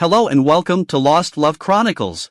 Hello and welcome to Lost Love Chronicles.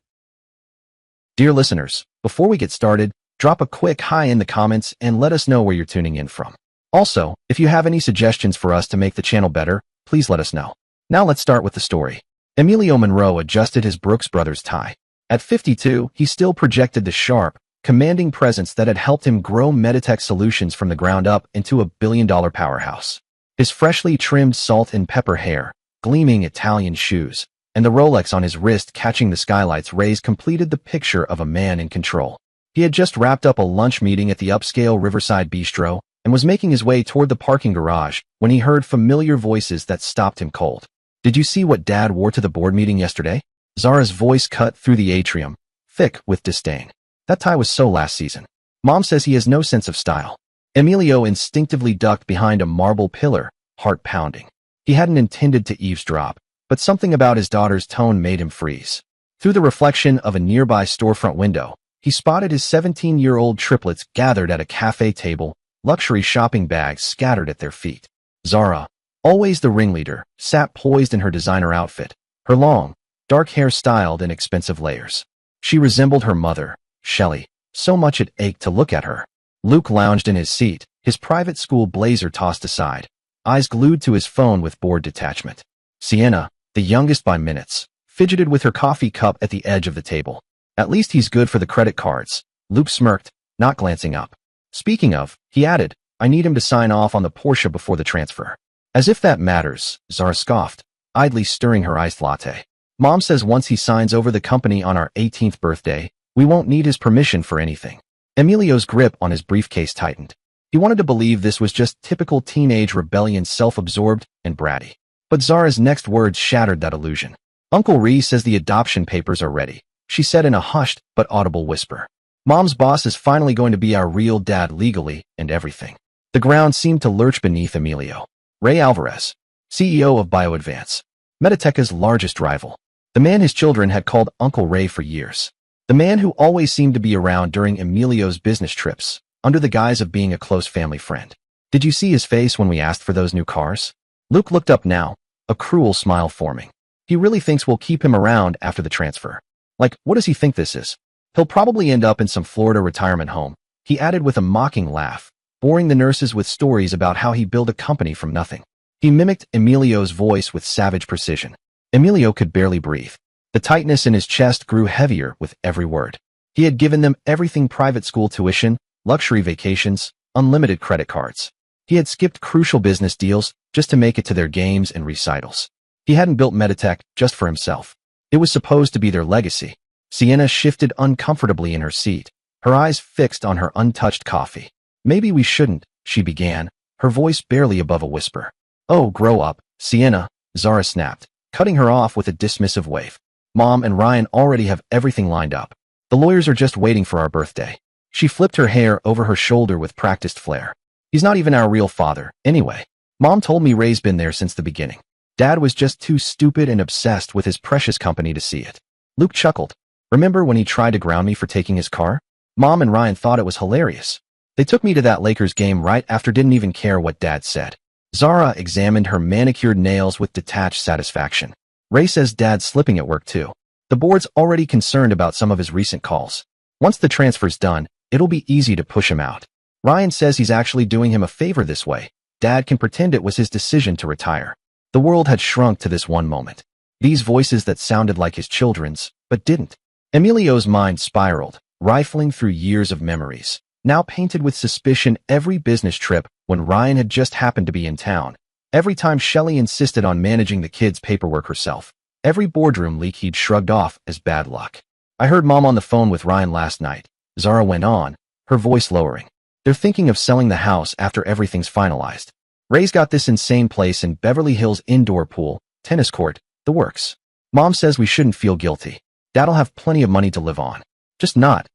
Dear listeners, before we get started, drop a quick hi in the comments and let us know where you're tuning in from. Also, if you have any suggestions for us to make the channel better, please let us know. Now let's start with the story. Emilio Monroe adjusted his Brooks Brothers tie. At 52, he still projected the sharp, commanding presence that had helped him grow Meditech Solutions from the ground up into a billion-dollar powerhouse. His freshly trimmed salt and pepper hair, gleaming Italian shoes, and the Rolex on his wrist catching the skylight's rays completed the picture of a man in control. He had just wrapped up a lunch meeting at the upscale Riverside Bistro and was making his way toward the parking garage when he heard familiar voices that stopped him cold. "Did you see what Dad wore to the board meeting yesterday?" Zara's voice cut through the atrium, thick with disdain. "That tie was so last season. Mom says he has no sense of style." Emilio instinctively ducked behind a marble pillar, heart pounding. He hadn't intended to eavesdrop, but something about his daughter's tone made him freeze. Through the reflection of a nearby storefront window, he spotted his 17-year-old triplets gathered at a cafe table, luxury shopping bags scattered at their feet. Zara, always the ringleader, sat poised in her designer outfit, her long, dark hair styled in expensive layers. She resembled her mother, Shelley, so much it ached to look at her. Luke lounged in his seat, his private school blazer tossed aside, eyes glued to his phone with bored detachment. Sienna, the youngest by minutes, fidgeted with her coffee cup at the edge of the table. "At least he's good for the credit cards," Luke smirked, not glancing up. "Speaking of," he added, "I need him to sign off on the Porsche before the transfer." "As if that matters," Zara scoffed, idly stirring her iced latte. "Mom says once he signs over the company on our 18th birthday, we won't need his permission for anything." Emilio's grip on his briefcase tightened. He wanted to believe this was just typical teenage rebellion, self-absorbed and bratty. But Zara's next words shattered that illusion. "Uncle Ree says the adoption papers are ready," she said in a hushed but audible whisper. "Mom's boss is finally going to be our real dad legally and everything." The ground seemed to lurch beneath Emilio. Ray Alvarez, CEO of BioAdvance, Mediteca's largest rival. The man his children had called Uncle Ray for years. The man who always seemed to be around during Emilio's business trips, under the guise of being a close family friend. "Did you see his face when we asked for those new cars?" Luke looked up now, a cruel smile forming. "He really thinks we'll keep him around after the transfer. Like, what does he think this is? He'll probably end up in some Florida retirement home," he added with a mocking laugh, boring the nurses with stories about how he built a company from nothing. He mimicked Emilio's voice with savage precision. Emilio could barely breathe. The tightness in his chest grew heavier with every word. He had given them everything: private school tuition, luxury vacations, unlimited credit cards. He had skipped crucial business deals just to make it to their games and recitals. He hadn't built Meditech just for himself. It was supposed to be their legacy. Sienna shifted uncomfortably in her seat, her eyes fixed on her untouched coffee. "Maybe we shouldn't," she began, her voice barely above a whisper. "Oh, grow up, Sienna," Zara snapped, cutting her off with a dismissive wave. "Mom and Ryan already have everything lined up. The lawyers are just waiting for our birthday." She flipped her hair over her shoulder with practiced flair. "He's not even our real father, anyway. Mom told me Ray's been there since the beginning. Dad was just too stupid and obsessed with his precious company to see it." Luke chuckled. "Remember when he tried to ground me for taking his car? Mom and Ryan thought it was hilarious. They took me to that Lakers game right after, didn't even care what Dad said." Zara examined her manicured nails with detached satisfaction. "Ray says Dad's slipping at work too. The board's already concerned about some of his recent calls. Once the transfer's done, it'll be easy to push him out. Ryan says he's actually doing him a favor this way. Dad can pretend it was his decision to retire." The world had shrunk to this one moment. These voices that sounded like his children's, but didn't. Emilio's mind spiraled, rifling through years of memories, now painted with suspicion: every business trip when Ryan had just happened to be in town, every time Shelley insisted on managing the kids' paperwork herself, every boardroom leak he'd shrugged off as bad luck. "I heard Mom on the phone with Ryan last night," Zara went on, her voice lowering. "They're thinking of selling the house after everything's finalized. Ray's got this insane place in Beverly Hills, indoor pool, tennis court, the works. Mom says we shouldn't feel guilty. Dad'll have plenty of money to live on. Just not,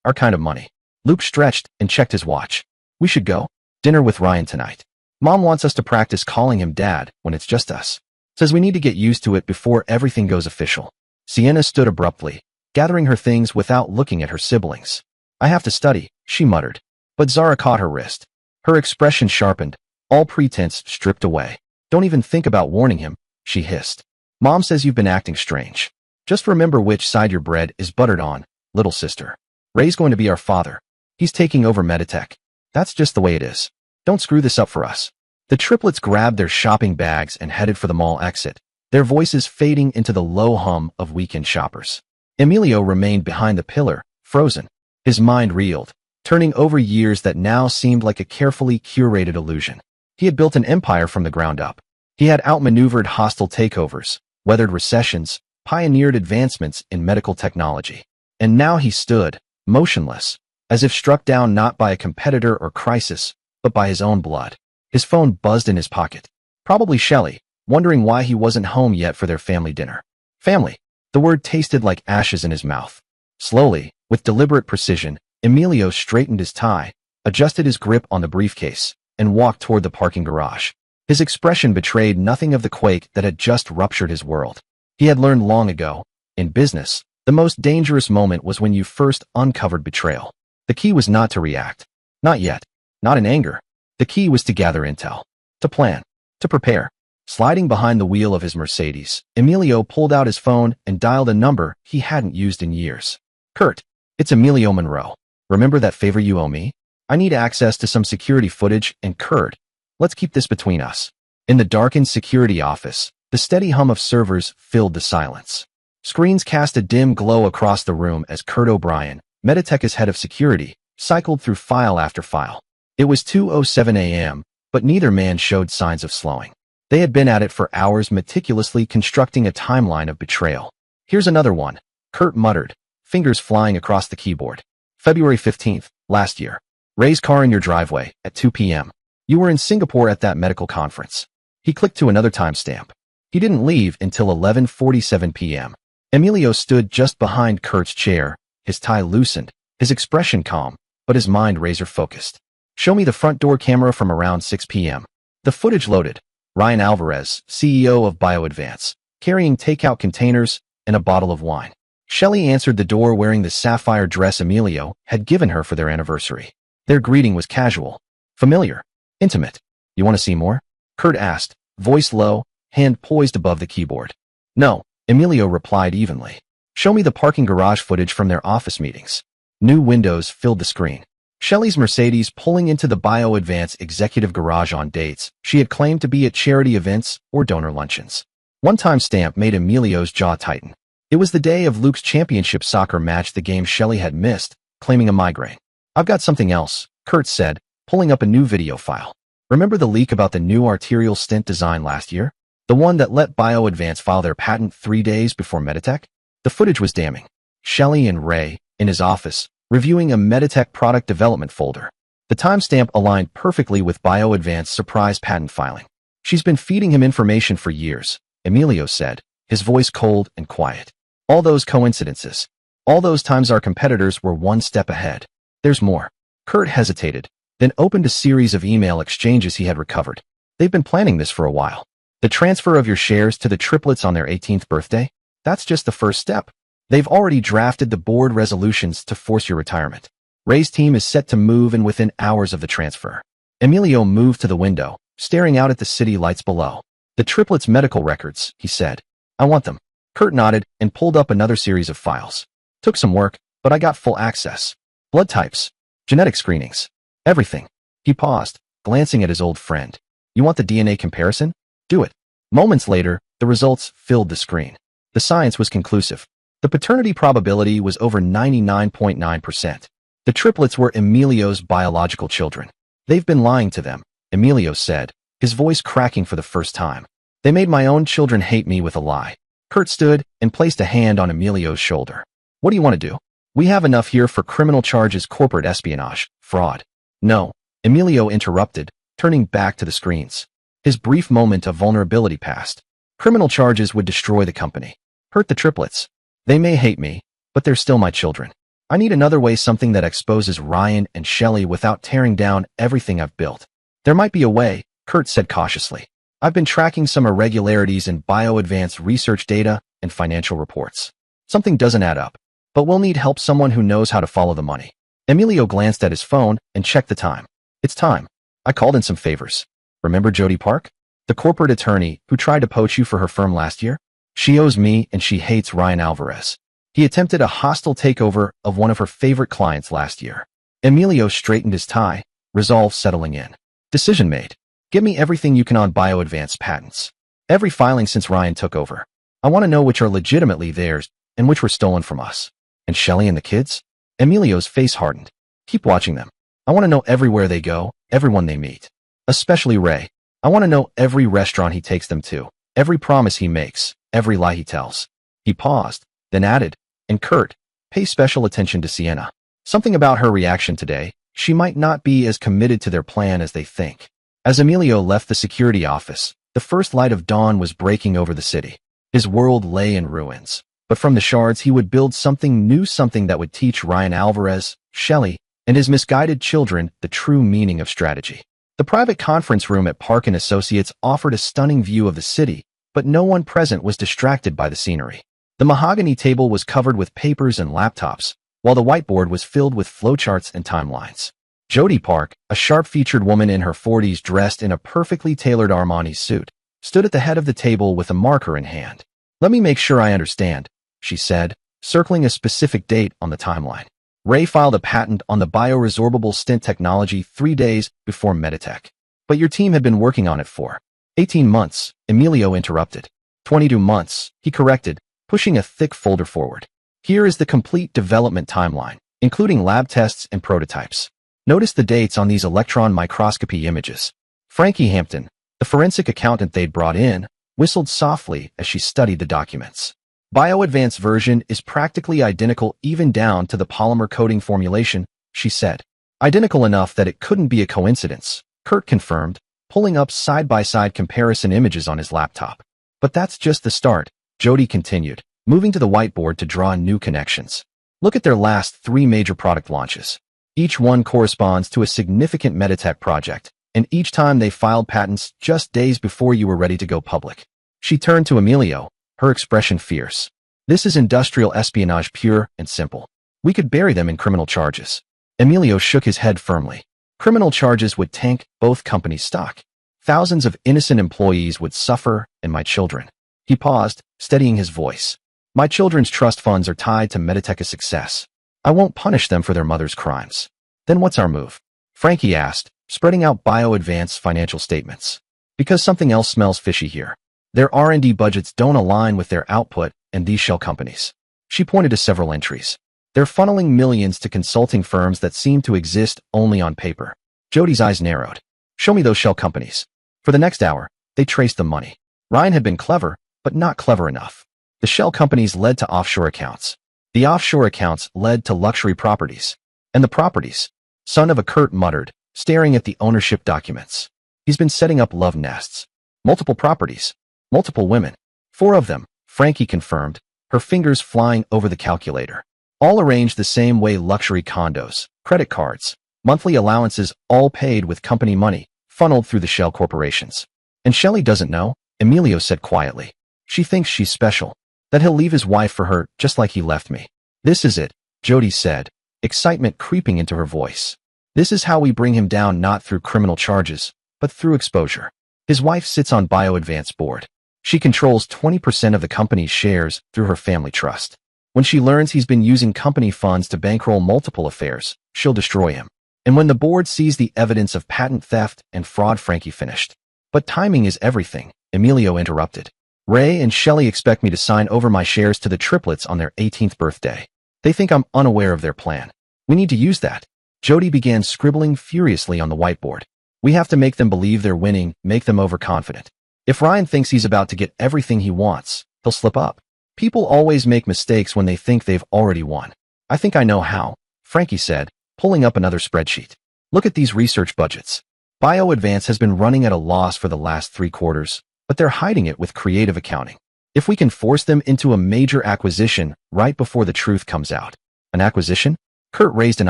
our kind of money." Luke stretched and checked his watch. "We should go. Dinner with Ryan tonight. Mom wants us to practice calling him Dad when it's just us. Says we need to get used to it before everything goes official." Sienna stood abruptly, gathering her things without looking at her siblings. "I have to study," she muttered. But Zara caught her wrist. Her expression sharpened, all pretense stripped away. "Don't even think about warning him," she hissed. Mom says you've been acting strange. Just remember which side your bread is buttered on, little sister. Ray's going to be our father. He's taking over Meditech. That's just the way it is. Don't screw this up for us. The triplets grabbed their shopping bags and headed for the mall exit, their voices fading into the low hum of weekend shoppers. Emilio remained behind the pillar, frozen. His mind reeled, turning over years that now seemed like a carefully curated illusion. He had built an empire from the ground up. He had outmaneuvered hostile takeovers, weathered recessions, pioneered advancements in medical technology. And now he stood, motionless, as if struck down not by a competitor or crisis, but by his own blood. His phone buzzed in his pocket. Probably Shelley, wondering why he wasn't home yet for their family dinner. Family. The word tasted like ashes in his mouth. Slowly, with deliberate precision, Emilio straightened his tie, adjusted his grip on the briefcase, and walked toward the parking garage. His expression betrayed nothing of the quake that had just ruptured his world. He had learned long ago, in business, the most dangerous moment was when you first uncovered betrayal. The key was not to react. Not yet. Not in anger. The key was to gather intel. To plan. To prepare. Sliding behind the wheel of his Mercedes, Emilio pulled out his phone and dialed a number he hadn't used in years. Kurt, it's Emilio Monroe. Remember that favor you owe me? I need access to some security footage and Kurt, let's keep this between us. In the darkened security office, the steady hum of servers filled the silence. Screens cast a dim glow across the room as Kurt O'Brien, Meditech's head of security, cycled through file after file. It was 2:07 a.m., but neither man showed signs of slowing. They had been at it for hours meticulously constructing a timeline of betrayal. Here's another one, Kurt muttered, fingers flying across the keyboard. February 15th, last year. Ray's car in your driveway, at 2 p.m. You were in Singapore at that medical conference. He clicked to another timestamp. He didn't leave until 11:47 p.m. Emilio stood just behind Kurt's chair, his tie loosened, his expression calm, but his mind razor-focused. Show me the front door camera from around 6 p.m. The footage loaded. Ryan Alvarez, CEO of BioAdvance, carrying takeout containers and a bottle of wine. Shelley answered the door wearing the sapphire dress Emilio had given her for their anniversary. Their greeting was casual, familiar, intimate. You want to see more? Kurt asked, voice low, hand poised above the keyboard. No, Emilio replied evenly. Show me the parking garage footage from their office meetings. New windows filled the screen. Shelley's Mercedes pulling into the BioAdvance executive garage on dates she had claimed to be at charity events or donor luncheons. One timestamp made Emilio's jaw tighten. It was the day of Luke's championship soccer match, the game Shelley had missed, claiming a migraine. I've got something else, Kurt said, pulling up a new video file. Remember the leak about the new arterial stent design last year? The one that let BioAdvance file their patent 3 days before Meditech? The footage was damning. Shelley and Ray, in his office, reviewing a Meditech product development folder. The timestamp aligned perfectly with BioAdvance's surprise patent filing. She's been feeding him information for years, Emilio said, his voice cold and quiet. All those coincidences. All those times our competitors were one step ahead. There's more. Kurt hesitated, then opened a series of email exchanges he had recovered. They've been planning this for a while. The transfer of your shares to the triplets on their 18th birthday? That's just the first step. They've already drafted the board resolutions to force your retirement. Ray's team is set to move in within hours of the transfer. Emilio moved to the window, staring out at the city lights below. The triplets' medical records, he said. I want them. Kurt nodded and pulled up another series of files. Took some work, but I got full access. Blood types, genetic screenings, everything. He paused, glancing at his old friend. You want the DNA comparison? Do it. Moments later, the results filled the screen. The science was conclusive. The paternity probability was over 99.9%. The triplets were Emilio's biological children. They've been lying to them, Emilio said, his voice cracking for the first time. They made my own children hate me with a lie. Kurt stood and placed a hand on Emilio's shoulder. What do you want to do? We have enough here for criminal charges, corporate espionage, fraud. No, Emilio interrupted, turning back to the screens. His brief moment of vulnerability passed. Criminal charges would destroy the company. Hurt the triplets. They may hate me, but they're still my children. I need another way, something that exposes Ryan and Shelley without tearing down everything I've built. There might be a way, Kurt said cautiously. I've been tracking some irregularities in BioAdvance research data and financial reports. Something doesn't add up, but we'll need help, someone who knows how to follow the money. Emilio glanced at his phone and checked the time. It's time. I called in some favors. Remember Jody Park? The corporate attorney who tried to poach you for her firm last year? She owes me and she hates Ryan Alvarez. He attempted a hostile takeover of one of her favorite clients last year. Emilio straightened his tie, resolve settling in. Decision made. Give me everything you can on bio-advanced patents. Every filing since Ryan took over. I want to know which are legitimately theirs and which were stolen from us. And Shelley and the kids? Emilio's face hardened. Keep watching them. I want to know everywhere they go, everyone they meet. Especially Ray. I want to know every restaurant he takes them to, every promise he makes, every lie he tells. He paused, then added, and Kurt, pay special attention to Sienna. Something about her reaction today, she might not be as committed to their plan as they think. As Emilio left the security office, the first light of dawn was breaking over the city. His world lay in ruins. But from the shards he would build something new, something that would teach Ryan Alvarez, Shelley, and his misguided children the true meaning of strategy. The private conference room at Park & Associates offered a stunning view of the city, but no one present was distracted by the scenery. The mahogany table was covered with papers and laptops, while the whiteboard was filled with flowcharts and timelines. Jody Park, a sharp-featured woman in her 40s dressed in a perfectly tailored Armani suit, stood at the head of the table with a marker in hand. Let me make sure I understand, she said, circling a specific date on the timeline. Ray filed a patent on the bioresorbable stent technology 3 days before Meditech. But your team had been working on it for 18 months, Emilio interrupted. 22 months, he corrected, pushing a thick folder forward. Here is the complete development timeline, including lab tests and prototypes. Notice the dates on these electron microscopy images. Frankie Hampton, the forensic accountant they'd brought in, whistled softly as she studied the documents. Bio-advanced version is practically identical even down to the polymer coating formulation, she said. Identical enough that it couldn't be a coincidence, Kurt confirmed, pulling up side-by-side comparison images on his laptop. But that's just the start, Jody continued, moving to the whiteboard to draw new connections. Look at their last 3 major product launches. Each one corresponds to a significant Meditech project, and each time they filed patents just days before you were ready to go public. She turned to Emilio, her expression fierce. This is industrial espionage pure and simple. We could bury them in criminal charges. Emilio shook his head firmly. Criminal charges would tank both companies' stock. Thousands of innocent employees would suffer, and my children. He paused, steadying his voice. My children's trust funds are tied to Meditech's success. I won't punish them for their mother's crimes. Then what's our move? Frankie asked, spreading out bio-advanced financial statements. Because something else smells fishy here. Their R&D budgets don't align with their output and these shell companies. She pointed to several entries. They're funneling millions to consulting firms that seem to exist only on paper. Jody's eyes narrowed. Show me those shell companies. For the next hour, they traced the money. Ryan had been clever, but not clever enough. The shell companies led to offshore accounts. The offshore accounts led to luxury properties. And the properties, son of a Kurt muttered, staring at the ownership documents. He's been setting up love nests. Multiple properties. Multiple women. 4 of them, Frankie confirmed, her fingers flying over the calculator. All arranged the same way: luxury condos, credit cards, monthly allowances, all paid with company money, funneled through the shell corporations. And Shelley doesn't know, Emilio said quietly. She thinks she's special, that he'll leave his wife for her just like he left me. This is it, Jody said, excitement creeping into her voice. This is how we bring him down, not through criminal charges, but through exposure. His wife sits on bio-advanced board. She controls 20% of the company's shares through her family trust. When she learns he's been using company funds to bankroll multiple affairs, she'll destroy him. And when the board sees the evidence of patent theft and fraud, Frankie finished. But timing is everything, Emilio interrupted. Ray and Shelley expect me to sign over my shares to the triplets on their 18th birthday. They think I'm unaware of their plan. We need to use that. Jody began scribbling furiously on the whiteboard. We have to make them believe they're winning, make them overconfident. If Ryan thinks he's about to get everything he wants, he'll slip up. People always make mistakes when they think they've already won. I think I know how, Frankie said, pulling up another spreadsheet. Look at these research budgets. BioAdvance has been running at a loss for the last 3 quarters, but they're hiding it with creative accounting. If we can force them into a major acquisition right before the truth comes out. An acquisition? Kurt raised an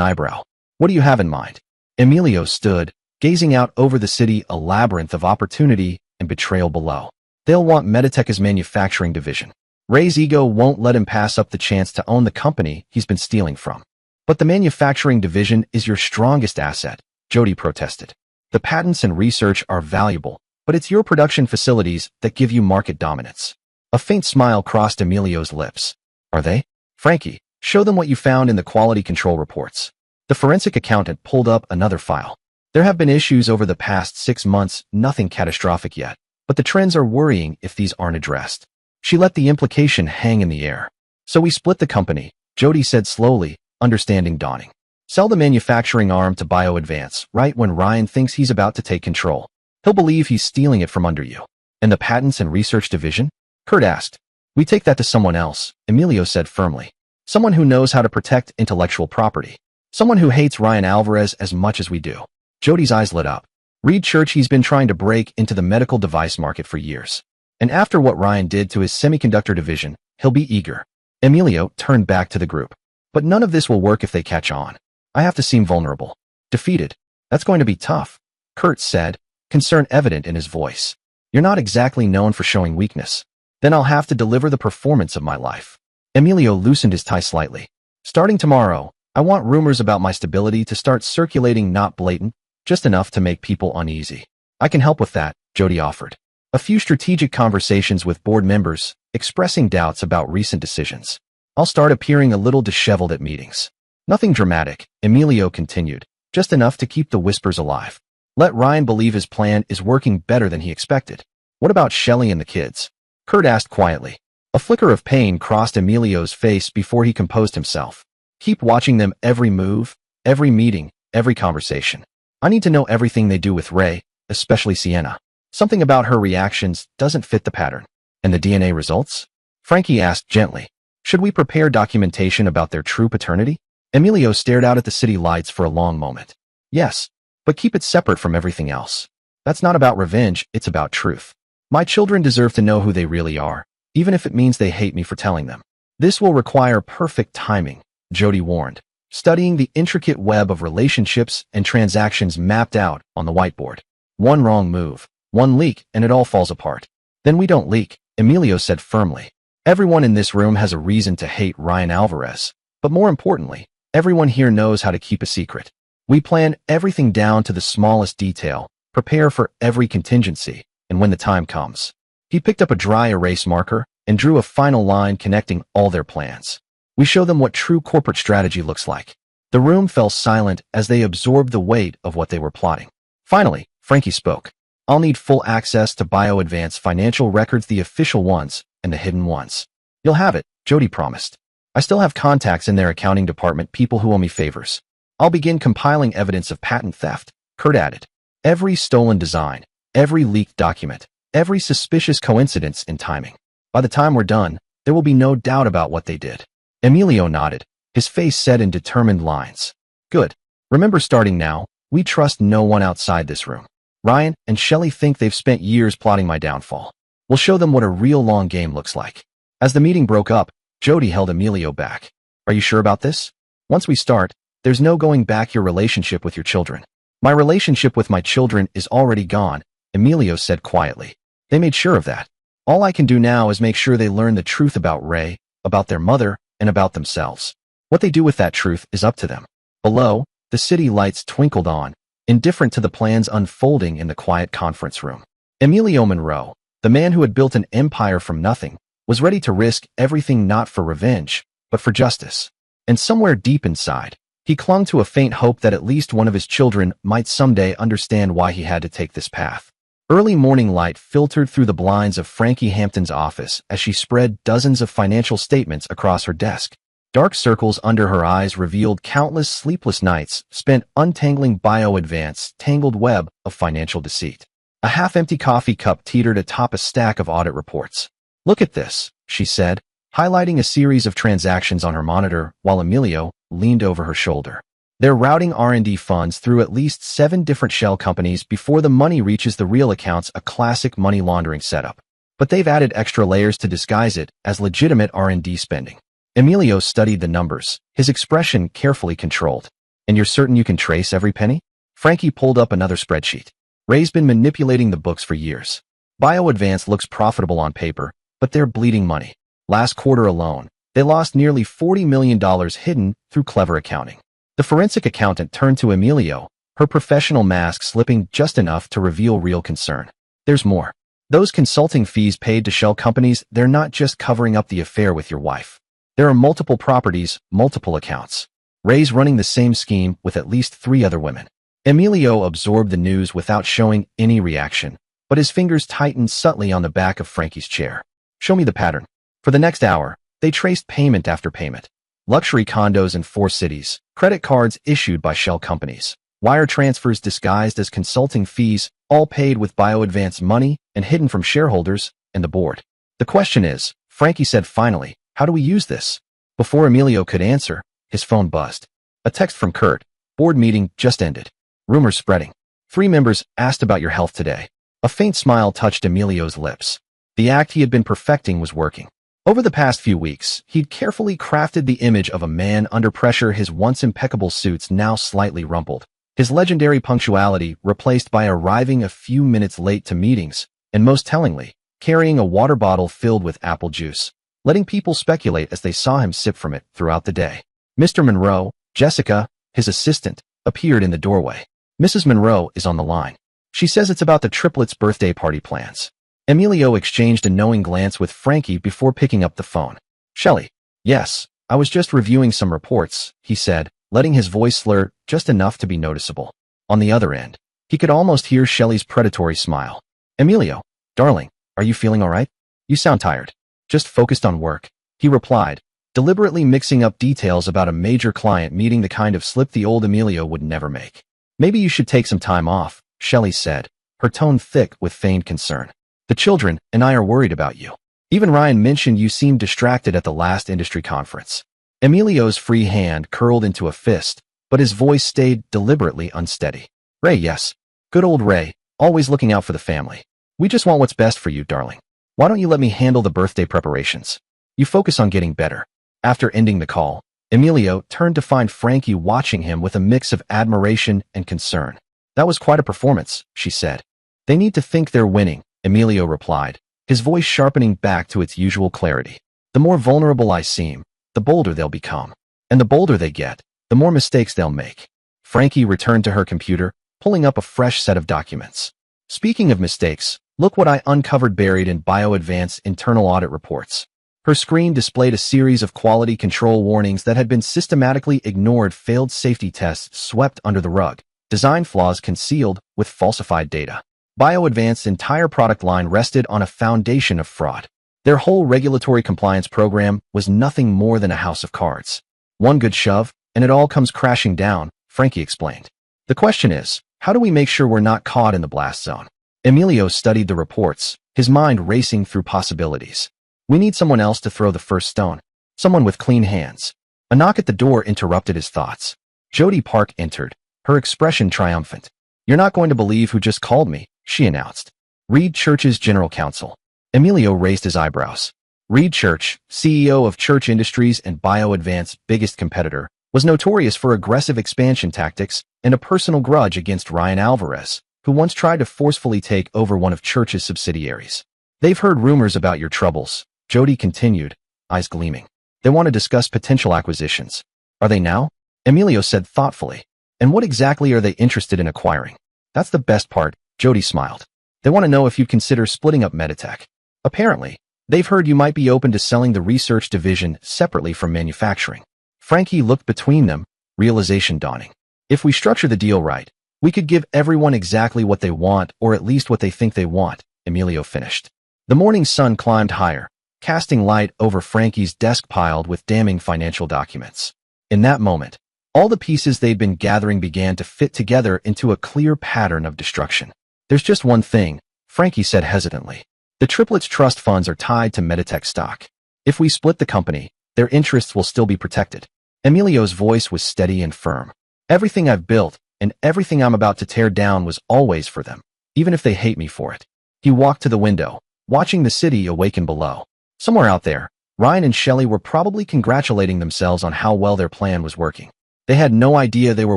eyebrow. What do you have in mind? Emilio stood, gazing out over the city, a labyrinth of opportunity and betrayal below. They'll want Meditech's manufacturing division. Ray's ego won't let him pass up the chance to own the company he's been stealing from. But the manufacturing division is your strongest asset, Jody protested. The patents and research are valuable, but it's your production facilities that give you market dominance. A faint smile crossed Emilio's lips. Are they? Frankie, show them what you found in the quality control reports. The forensic accountant pulled up another file. There have been issues over the past 6 months, nothing catastrophic yet, but the trends are worrying if these aren't addressed. She let the implication hang in the air. So we split the company, Jody said slowly, understanding dawning. Sell the manufacturing arm to BioAdvance right when Ryan thinks he's about to take control. He'll believe he's stealing it from under you. And the patents and research division? Kurt asked. We take that to someone else, Emilio said firmly. Someone who knows how to protect intellectual property. Someone who hates Ryan Alvarez as much as we do. Jody's eyes lit up. Reed Church, he's been trying to break into the medical device market for years. And after what Ryan did to his semiconductor division, he'll be eager. Emilio turned back to the group. But none of this will work if they catch on. I have to seem vulnerable. Defeated. That's going to be tough, Kurt said, concern evident in his voice. You're not exactly known for showing weakness. Then I'll have to deliver the performance of my life. Emilio loosened his tie slightly. Starting tomorrow, I want rumors about my stability to start circulating, not blatant, just enough to make people uneasy. I can help with that, Jody offered. A few strategic conversations with board members, expressing doubts about recent decisions. I'll start appearing a little disheveled at meetings. Nothing dramatic, Emilio continued, just enough to keep the whispers alive. Let Ryan believe his plan is working better than he expected. What about Shelley and the kids? Kurt asked quietly. A flicker of pain crossed Emilio's face before he composed himself. Keep watching them, every move, every meeting, every conversation. I need to know everything they do with Ray, especially Sienna. Something about her reactions doesn't fit the pattern. And the DNA results? Frankie asked gently. Should we prepare documentation about their true paternity? Emilio stared out at the city lights for a long moment. Yes, but keep it separate from everything else. That's not about revenge, it's about truth. My children deserve to know who they really are, even if it means they hate me for telling them. This will require perfect timing, Jody warned, studying the intricate web of relationships and transactions mapped out on the whiteboard. One wrong move, one leak, and it all falls apart. Then we don't leak, Emilio said firmly. Everyone in this room has a reason to hate Ryan Alvarez, but more importantly, everyone here knows how to keep a secret. We plan everything down to the smallest detail, prepare for every contingency, and when the time comes. He picked up a dry erase marker and drew a final line connecting all their plans. We show them what true corporate strategy looks like. The room fell silent as they absorbed the weight of what they were plotting. Finally, Frankie spoke. I'll need full access to BioAdvance financial records, the official ones and the hidden ones. You'll have it, Jody promised. I still have contacts in their accounting department, people who owe me favors. I'll begin compiling evidence of patent theft, Kurt added. Every stolen design, every leaked document, every suspicious coincidence in timing. By the time we're done, there will be no doubt about what they did. Emilio nodded, his face set in determined lines. Good. Remember, starting now, we trust no one outside this room. Ryan and Shelley think they've spent years plotting my downfall. We'll show them what a real long game looks like. As the meeting broke up, Jody held Emilio back. Are you sure about this? Once we start, there's no going back. Your relationship with your children. My relationship with my children is already gone, Emilio said quietly. They made sure of that. All I can do now is make sure they learn the truth about Ray, about their mother, and about themselves. What they do with that truth is up to them. Below, the city lights twinkled on, indifferent to the plans unfolding in the quiet conference room. Emilio Monroe, the man who had built an empire from nothing, was ready to risk everything, not for revenge, but for justice. And somewhere deep inside, he clung to a faint hope that at least one of his children might someday understand why he had to take this path. Early morning light filtered through the blinds of Frankie Hampton's office as she spread dozens of financial statements across her desk. Dark circles under her eyes revealed countless sleepless nights spent untangling BioAdvance's tangled web of financial deceit. A half-empty coffee cup teetered atop a stack of audit reports. Look at this, she said, highlighting a series of transactions on her monitor while Emilio leaned over her shoulder. They're routing R&D funds through at least 7 different shell companies before the money reaches the real accounts, a classic money laundering setup. But they've added extra layers to disguise it as legitimate R&D spending. Emilio studied the numbers, his expression carefully controlled. And you're certain you can trace every penny? Frankie pulled up another spreadsheet. Ray's been manipulating the books for years. BioAdvance looks profitable on paper, but they're bleeding money. Last quarter alone, they lost nearly $40 million hidden through clever accounting. The forensic accountant turned to Emilio, her professional mask slipping just enough to reveal real concern. There's more. Those consulting fees paid to shell companies, they're not just covering up the affair with your wife. There are multiple properties, multiple accounts. Ray's running the same scheme with at least 3 other women. Emilio absorbed the news without showing any reaction, but his fingers tightened subtly on the back of Frankie's chair. Show me the pattern. For the next hour, they traced payment after payment. Luxury condos in 4 cities, credit cards issued by shell companies, wire transfers disguised as consulting fees, all paid with BioAdvance money and hidden from shareholders and the board. The question is, Frankie said finally, how do we use this? Before Emilio could answer, his phone buzzed. A text from Kurt. Board meeting just ended. Rumors spreading. 3 members asked about your health today. A faint smile touched Emilio's lips. The act he had been perfecting was working. Over the past few weeks, he'd carefully crafted the image of a man under pressure, his once impeccable suits now slightly rumpled, his legendary punctuality replaced by arriving a few minutes late to meetings, and most tellingly, carrying a water bottle filled with apple juice, letting people speculate as they saw him sip from it throughout the day. Mr. Monroe, Jessica, his assistant, appeared in the doorway. Mrs. Monroe is on the line. She says it's about the triplets' birthday party plans. Emilio exchanged a knowing glance with Frankie before picking up the phone. Shelley. Yes, I was just reviewing some reports, he said, letting his voice slur just enough to be noticeable. On the other end, he could almost hear Shelley's predatory smile. Emilio, darling, are you feeling all right? You sound tired. Just focused on work, he replied, deliberately mixing up details about a major client meeting, the kind of slip the old Emilio would never make. Maybe you should take some time off, Shelley said, her tone thick with feigned concern. The children and I are worried about you. Even Ryan mentioned you seemed distracted at the last industry conference. Emilio's free hand curled into a fist, but his voice stayed deliberately unsteady. Ray, yes. Good old Ray, always looking out for the family. We just want what's best for you, darling. Why don't you let me handle the birthday preparations? You focus on getting better. After ending the call, Emilio turned to find Frankie watching him with a mix of admiration and concern. That was quite a performance, she said. They need to think they're winning, Emilio replied, his voice sharpening back to its usual clarity. The more vulnerable I seem, the bolder they'll become. And the bolder they get, the more mistakes they'll make. Frankie returned to her computer, pulling up a fresh set of documents. Speaking of mistakes, look what I uncovered buried in BioAdvance internal audit reports. Her screen displayed a series of quality control warnings that had been systematically ignored, failed safety tests swept under the rug, design flaws concealed with falsified data. BioAdvance's entire product line rested on a foundation of fraud. Their whole regulatory compliance program was nothing more than a house of cards. One good shove, and it all comes crashing down, Frankie explained. The question is, how do we make sure we're not caught in the blast zone? Emilio studied the reports, his mind racing through possibilities. We need someone else to throw the first stone. Someone with clean hands. A knock at the door interrupted his thoughts. Jody Park entered, her expression triumphant. You're not going to believe who just called me, she announced. Reed Church's general counsel. Emilio raised his eyebrows. Reed Church, CEO of Church Industries and BioAdvance's biggest competitor, was notorious for aggressive expansion tactics and a personal grudge against Ryan Alvarez, who once tried to forcefully take over one of Church's subsidiaries. They've heard rumors about your troubles, Jody continued, eyes gleaming. They want to discuss potential acquisitions. Are they now? Emilio said thoughtfully. And what exactly are they interested in acquiring? That's the best part, Jody smiled. They want to know if you'd consider splitting up Meditech. Apparently, they've heard you might be open to selling the research division separately from manufacturing. Frankie looked between them, realization dawning. If we structure the deal right, we could give everyone exactly what they want, or at least what they think they want, Emilio finished. The morning sun climbed higher, casting light over Frankie's desk piled with damning financial documents. In that moment, all the pieces they'd been gathering began to fit together into a clear pattern of destruction. There's just one thing, Frankie said hesitantly. The triplets' trust funds are tied to Meditech stock. If we split the company, their interests will still be protected. Emilio's voice was steady and firm. Everything I've built and everything I'm about to tear down was always for them, even if they hate me for it. He walked to the window, watching the city awaken below. Somewhere out there, Ryan and Shelley were probably congratulating themselves on how well their plan was working. They had no idea they were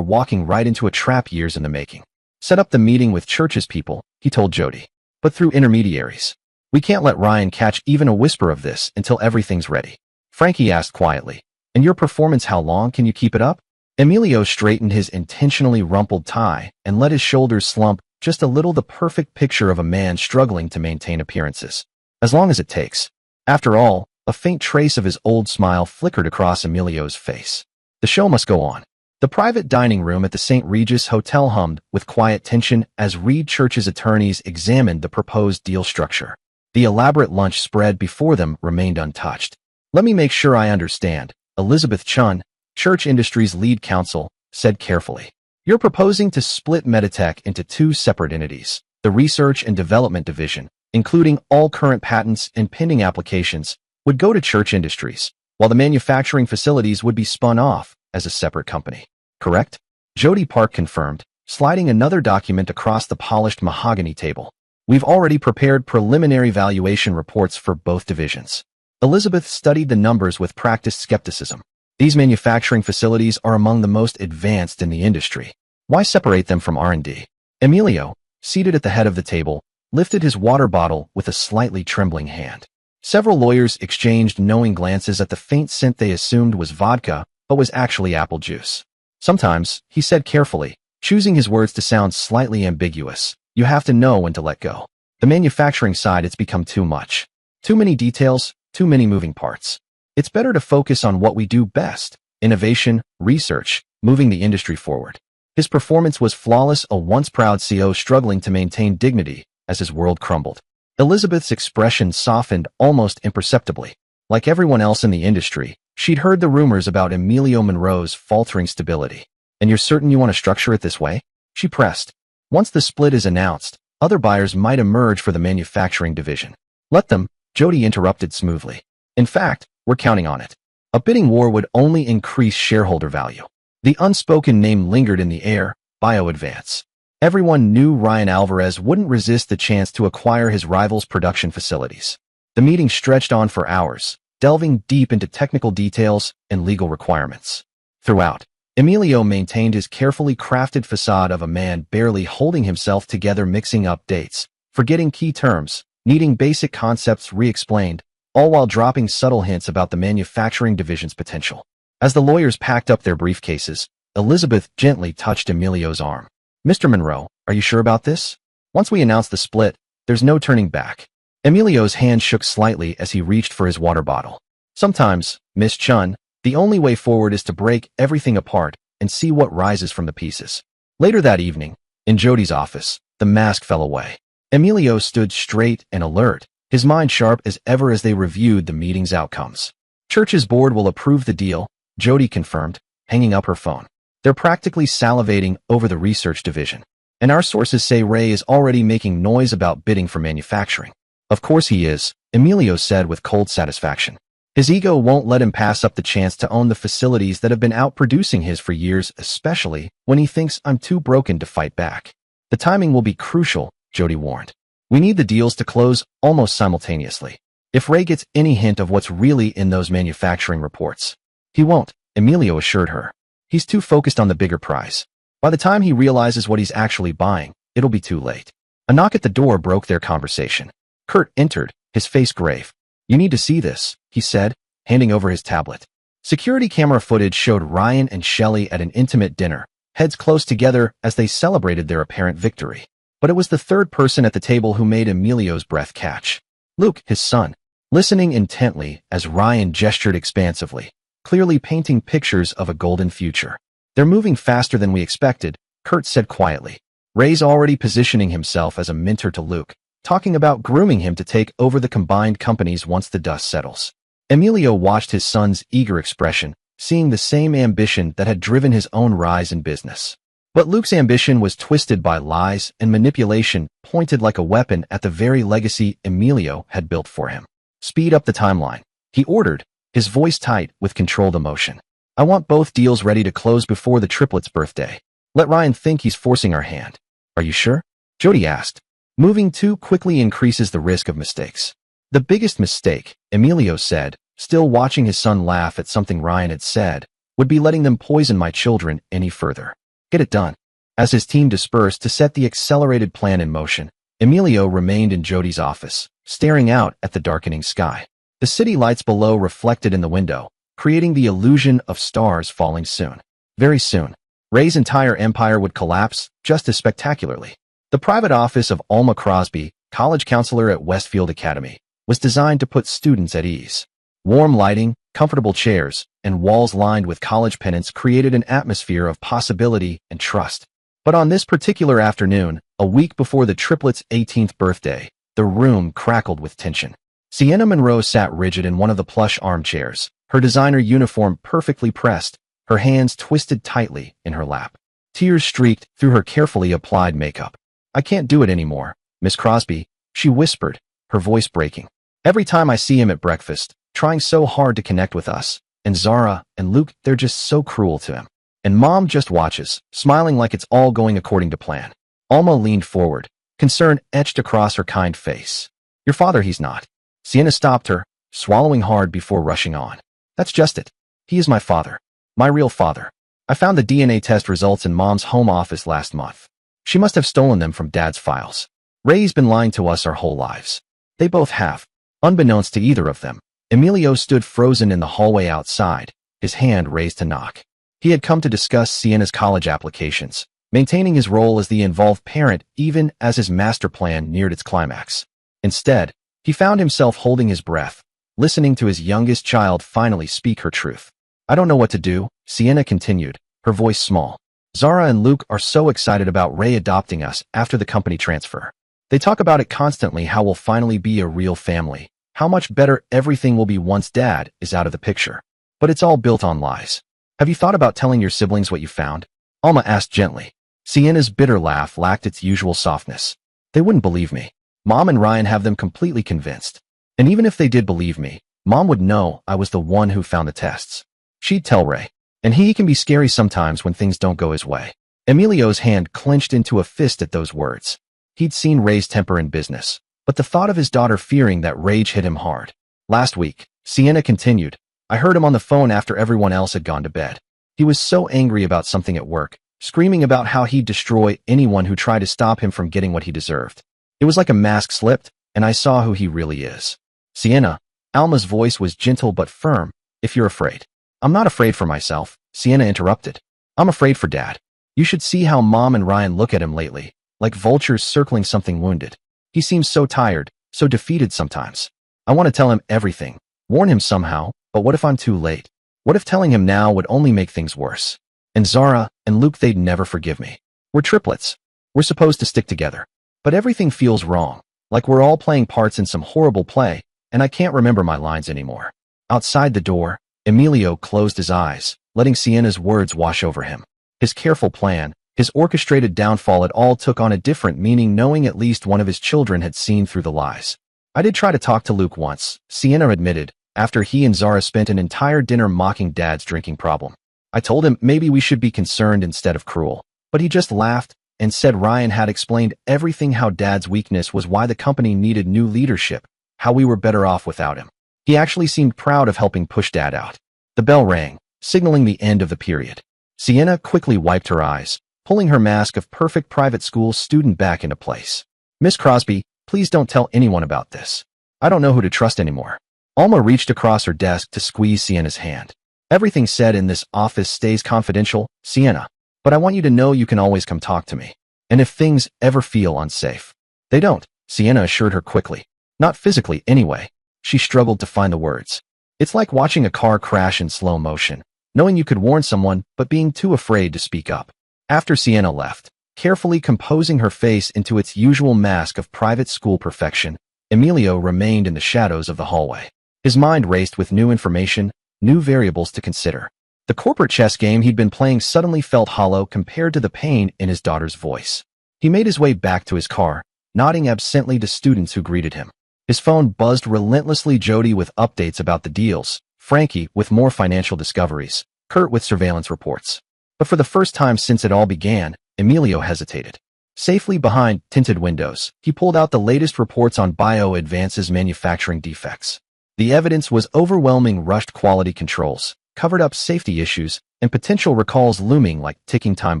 walking right into a trap years in the making. Set up the meeting with Church's people, he told Jody, but through intermediaries. We can't let Ryan catch even a whisper of this until everything's ready. Frankie asked quietly, and your performance, how long can you keep it up? Emilio straightened his intentionally rumpled tie and let his shoulders slump just a little the perfect picture of a man struggling to maintain appearances. As long as it takes. After all, a faint trace of his old smile flickered across Emilio's face. The show must go on. The private dining room at the St. Regis Hotel hummed with quiet tension as Reed Church's attorneys examined the proposed deal structure. The elaborate lunch spread before them remained untouched. Let me make sure I understand, Elizabeth Chun, Church Industries lead counsel, said carefully. You're proposing to split Meditech into two separate entities. The Research and Development Division, including all current patents and pending applications, would go to Church Industries, while the manufacturing facilities would be spun off as a separate company. Correct? Jody Park confirmed, sliding another document across the polished mahogany table. We've already prepared preliminary valuation reports for both divisions. Elizabeth studied the numbers with practiced skepticism. These manufacturing facilities are among the most advanced in the industry. Why separate them from R&D? Emilio, seated at the head of the table, lifted his water bottle with a slightly trembling hand. Several lawyers exchanged knowing glances at the faint scent they assumed was vodka, but was actually apple juice. Sometimes, he said carefully, choosing his words to sound slightly ambiguous, you have to know when to let go. The manufacturing side, it's become too much. Too many details, too many moving parts. It's better to focus on what we do best, innovation, research, moving the industry forward. His performance was flawless, a once proud CEO struggling to maintain dignity as his world crumbled. Elizabeth's expression softened almost imperceptibly. Like everyone else in the industry, she'd heard the rumors about Emilio Monroe's faltering stability. And you're certain you want to structure it this way? She pressed. Once the split is announced, other buyers might emerge for the manufacturing division. Let them, Jody interrupted smoothly. In fact, we're counting on it. A bidding war would only increase shareholder value. The unspoken name lingered in the air, BioAdvance. Everyone knew Ryan Alvarez wouldn't resist the chance to acquire his rival's production facilities. The meeting stretched on for hours, delving deep into technical details and legal requirements. Throughout, Emilio maintained his carefully crafted facade of a man barely holding himself together, mixing up dates, forgetting key terms, needing basic concepts re-explained, all while dropping subtle hints about the manufacturing division's potential. As the lawyers packed up their briefcases, Elizabeth gently touched Emilio's arm. Mr. Monroe, are you sure about this? Once we announce the split, there's no turning back. Emilio's hand shook slightly as he reached for his water bottle. Sometimes, Miss Chun, the only way forward is to break everything apart and see what rises from the pieces. Later that evening, in Jody's office, the mask fell away. Emilio stood straight and alert, his mind sharp as ever as they reviewed the meeting's outcomes. Church's board will approve the deal, Jody confirmed, hanging up her phone. They're practically salivating over the research division. And our sources say Ray is already making noise about bidding for manufacturing. Of course he is, Emilio said with cold satisfaction. His ego won't let him pass up the chance to own the facilities that have been outproducing his for years, especially when he thinks I'm too broken to fight back. The timing will be crucial, Jody warned. We need the deals to close almost simultaneously. If Ray gets any hint of what's really in those manufacturing reports. He won't, Emilio assured her. He's too focused on the bigger prize. By the time he realizes what he's actually buying, it'll be too late. A knock at the door broke their conversation. Kurt entered, his face grave. You need to see this, he said, handing over his tablet. Security camera footage showed Ryan and Shelley at an intimate dinner, heads close together as they celebrated their apparent victory. But it was the third person at the table who made Emilio's breath catch. Luke, his son, listening intently as Ryan gestured expansively, clearly painting pictures of a golden future. They're moving faster than we expected, Kurt said quietly. Ray's already positioning himself as a mentor to Luke, talking about grooming him to take over the combined companies once the dust settles. Emilio watched his son's eager expression, seeing the same ambition that had driven his own rise in business. But Luke's ambition was twisted by lies and manipulation, pointed like a weapon at the very legacy Emilio had built for him. Speed up the timeline, he ordered, his voice tight with controlled emotion. I want both deals ready to close before the triplets' birthday. Let Ryan think he's forcing our hand. Are you sure? Jody asked. Moving too quickly increases the risk of mistakes. The biggest mistake, Emilio said, still watching his son laugh at something Ryan had said, would be letting them poison my children any further. Get it done. As his team dispersed to set the accelerated plan in motion, Emilio remained in Jody's office, staring out at the darkening sky. The city lights below reflected in the window, creating the illusion of stars falling soon. Very soon, Ray's entire empire would collapse just as spectacularly. The private office of Alma Crosby, college counselor at Westfield Academy, was designed to put students at ease. Warm lighting, comfortable chairs, and walls lined with college pennants created an atmosphere of possibility and trust. But on this particular afternoon, a week before the triplets' 18th birthday, the room crackled with tension. Sienna Monroe sat rigid in one of the plush armchairs, her designer uniform perfectly pressed, her hands twisted tightly in her lap. Tears streaked through her carefully applied makeup. "I can't do it anymore, Miss Crosby," she whispered, her voice breaking. "Every time I see him at breakfast, trying so hard to connect with us, and Zara and Luke, they're just so cruel to him. And Mom just watches, smiling like it's all going according to plan." Alma leaned forward, concern etched across her kind face. "Your father, he's not." Sienna stopped her, swallowing hard before rushing on. "That's just it. He is my father. My real father. I found the DNA test results in Mom's home office last month. She must have stolen them from Dad's files. Ray's been lying to us our whole lives. They both have." Unbeknownst to either of them, Emilio stood frozen in the hallway outside, his hand raised to knock. He had come to discuss Sienna's college applications, maintaining his role as the involved parent even as his master plan neared its climax. Instead, he found himself holding his breath, listening to his youngest child finally speak her truth. "I don't know what to do," Sienna continued, her voice small. "Zara and Luke are so excited about Ray adopting us after the company transfer. They talk about it constantly, how we'll finally be a real family, how much better everything will be once Dad is out of the picture. But it's all built on lies. Have you thought about telling your siblings what you found?" Alma asked gently. Sienna's bitter laugh lacked its usual softness. "They wouldn't believe me. Mom and Ryan have them completely convinced. And even if they did believe me, Mom would know I was the one who found the tests. She'd tell Ray. And he can be scary sometimes when things don't go his way." Emilio's hand clenched into a fist at those words. He'd seen Ray's temper in business, but the thought of his daughter fearing that rage hit him hard. "Last week," Sienna continued, "I heard him on the phone after everyone else had gone to bed. He was so angry about something at work, screaming about how he'd destroy anyone who tried to stop him from getting what he deserved. It was like a mask slipped, and I saw who he really is." "Sienna," Alma's voice was gentle but firm, "if you're afraid." "I'm not afraid for myself," Sienna interrupted. "I'm afraid for Dad. You should see how Mom and Ryan look at him lately, like vultures circling something wounded. He seems so tired, so defeated sometimes. I want to tell him everything, warn him somehow, but what if I'm too late? What if telling him now would only make things worse? And Zara and Luke, they'd never forgive me. We're triplets. We're supposed to stick together. But everything feels wrong, like we're all playing parts in some horrible play, and I can't remember my lines anymore." Outside the door, Emilio closed his eyes, letting Sienna's words wash over him. His careful plan, his orchestrated downfall, it all took on a different meaning knowing at least one of his children had seen through the lies. "I did try to talk to Luke once," Sienna admitted, after he and Zara spent an entire dinner mocking Dad's drinking problem. "I told him maybe we should be concerned instead of cruel, but he just laughed and said Ryan had explained everything, how Dad's weakness was why the company needed new leadership, how we were better off without him. He actually seemed proud of helping push Dad out." The bell rang, signaling the end of the period. Sienna quickly wiped her eyes, pulling her mask of perfect private school student back into place. "Miss Crosby, please don't tell anyone about this. I don't know who to trust anymore." Alma reached across her desk to squeeze Sienna's hand. "Everything said in this office stays confidential, Sienna, but I want you to know you can always come talk to me. And if things ever feel unsafe." "They don't," Sienna assured her quickly. "Not physically, anyway." She struggled to find the words. "It's like watching a car crash in slow motion, knowing you could warn someone but being too afraid to speak up." After Sienna left, carefully composing her face into its usual mask of private school perfection, Emilio remained in the shadows of the hallway. His mind raced with new information, new variables to consider. The corporate chess game he'd been playing suddenly felt hollow compared to the pain in his daughter's voice. He made his way back to his car, nodding absently to students who greeted him. His phone buzzed relentlessly, Jody with updates about the deals, Frankie with more financial discoveries, Kurt with surveillance reports. But for the first time since it all began, Emilio hesitated. Safely behind tinted windows, he pulled out the latest reports on Bio Advance's manufacturing defects. The evidence was overwhelming: rushed quality controls, covered-up safety issues, and potential recalls looming like ticking time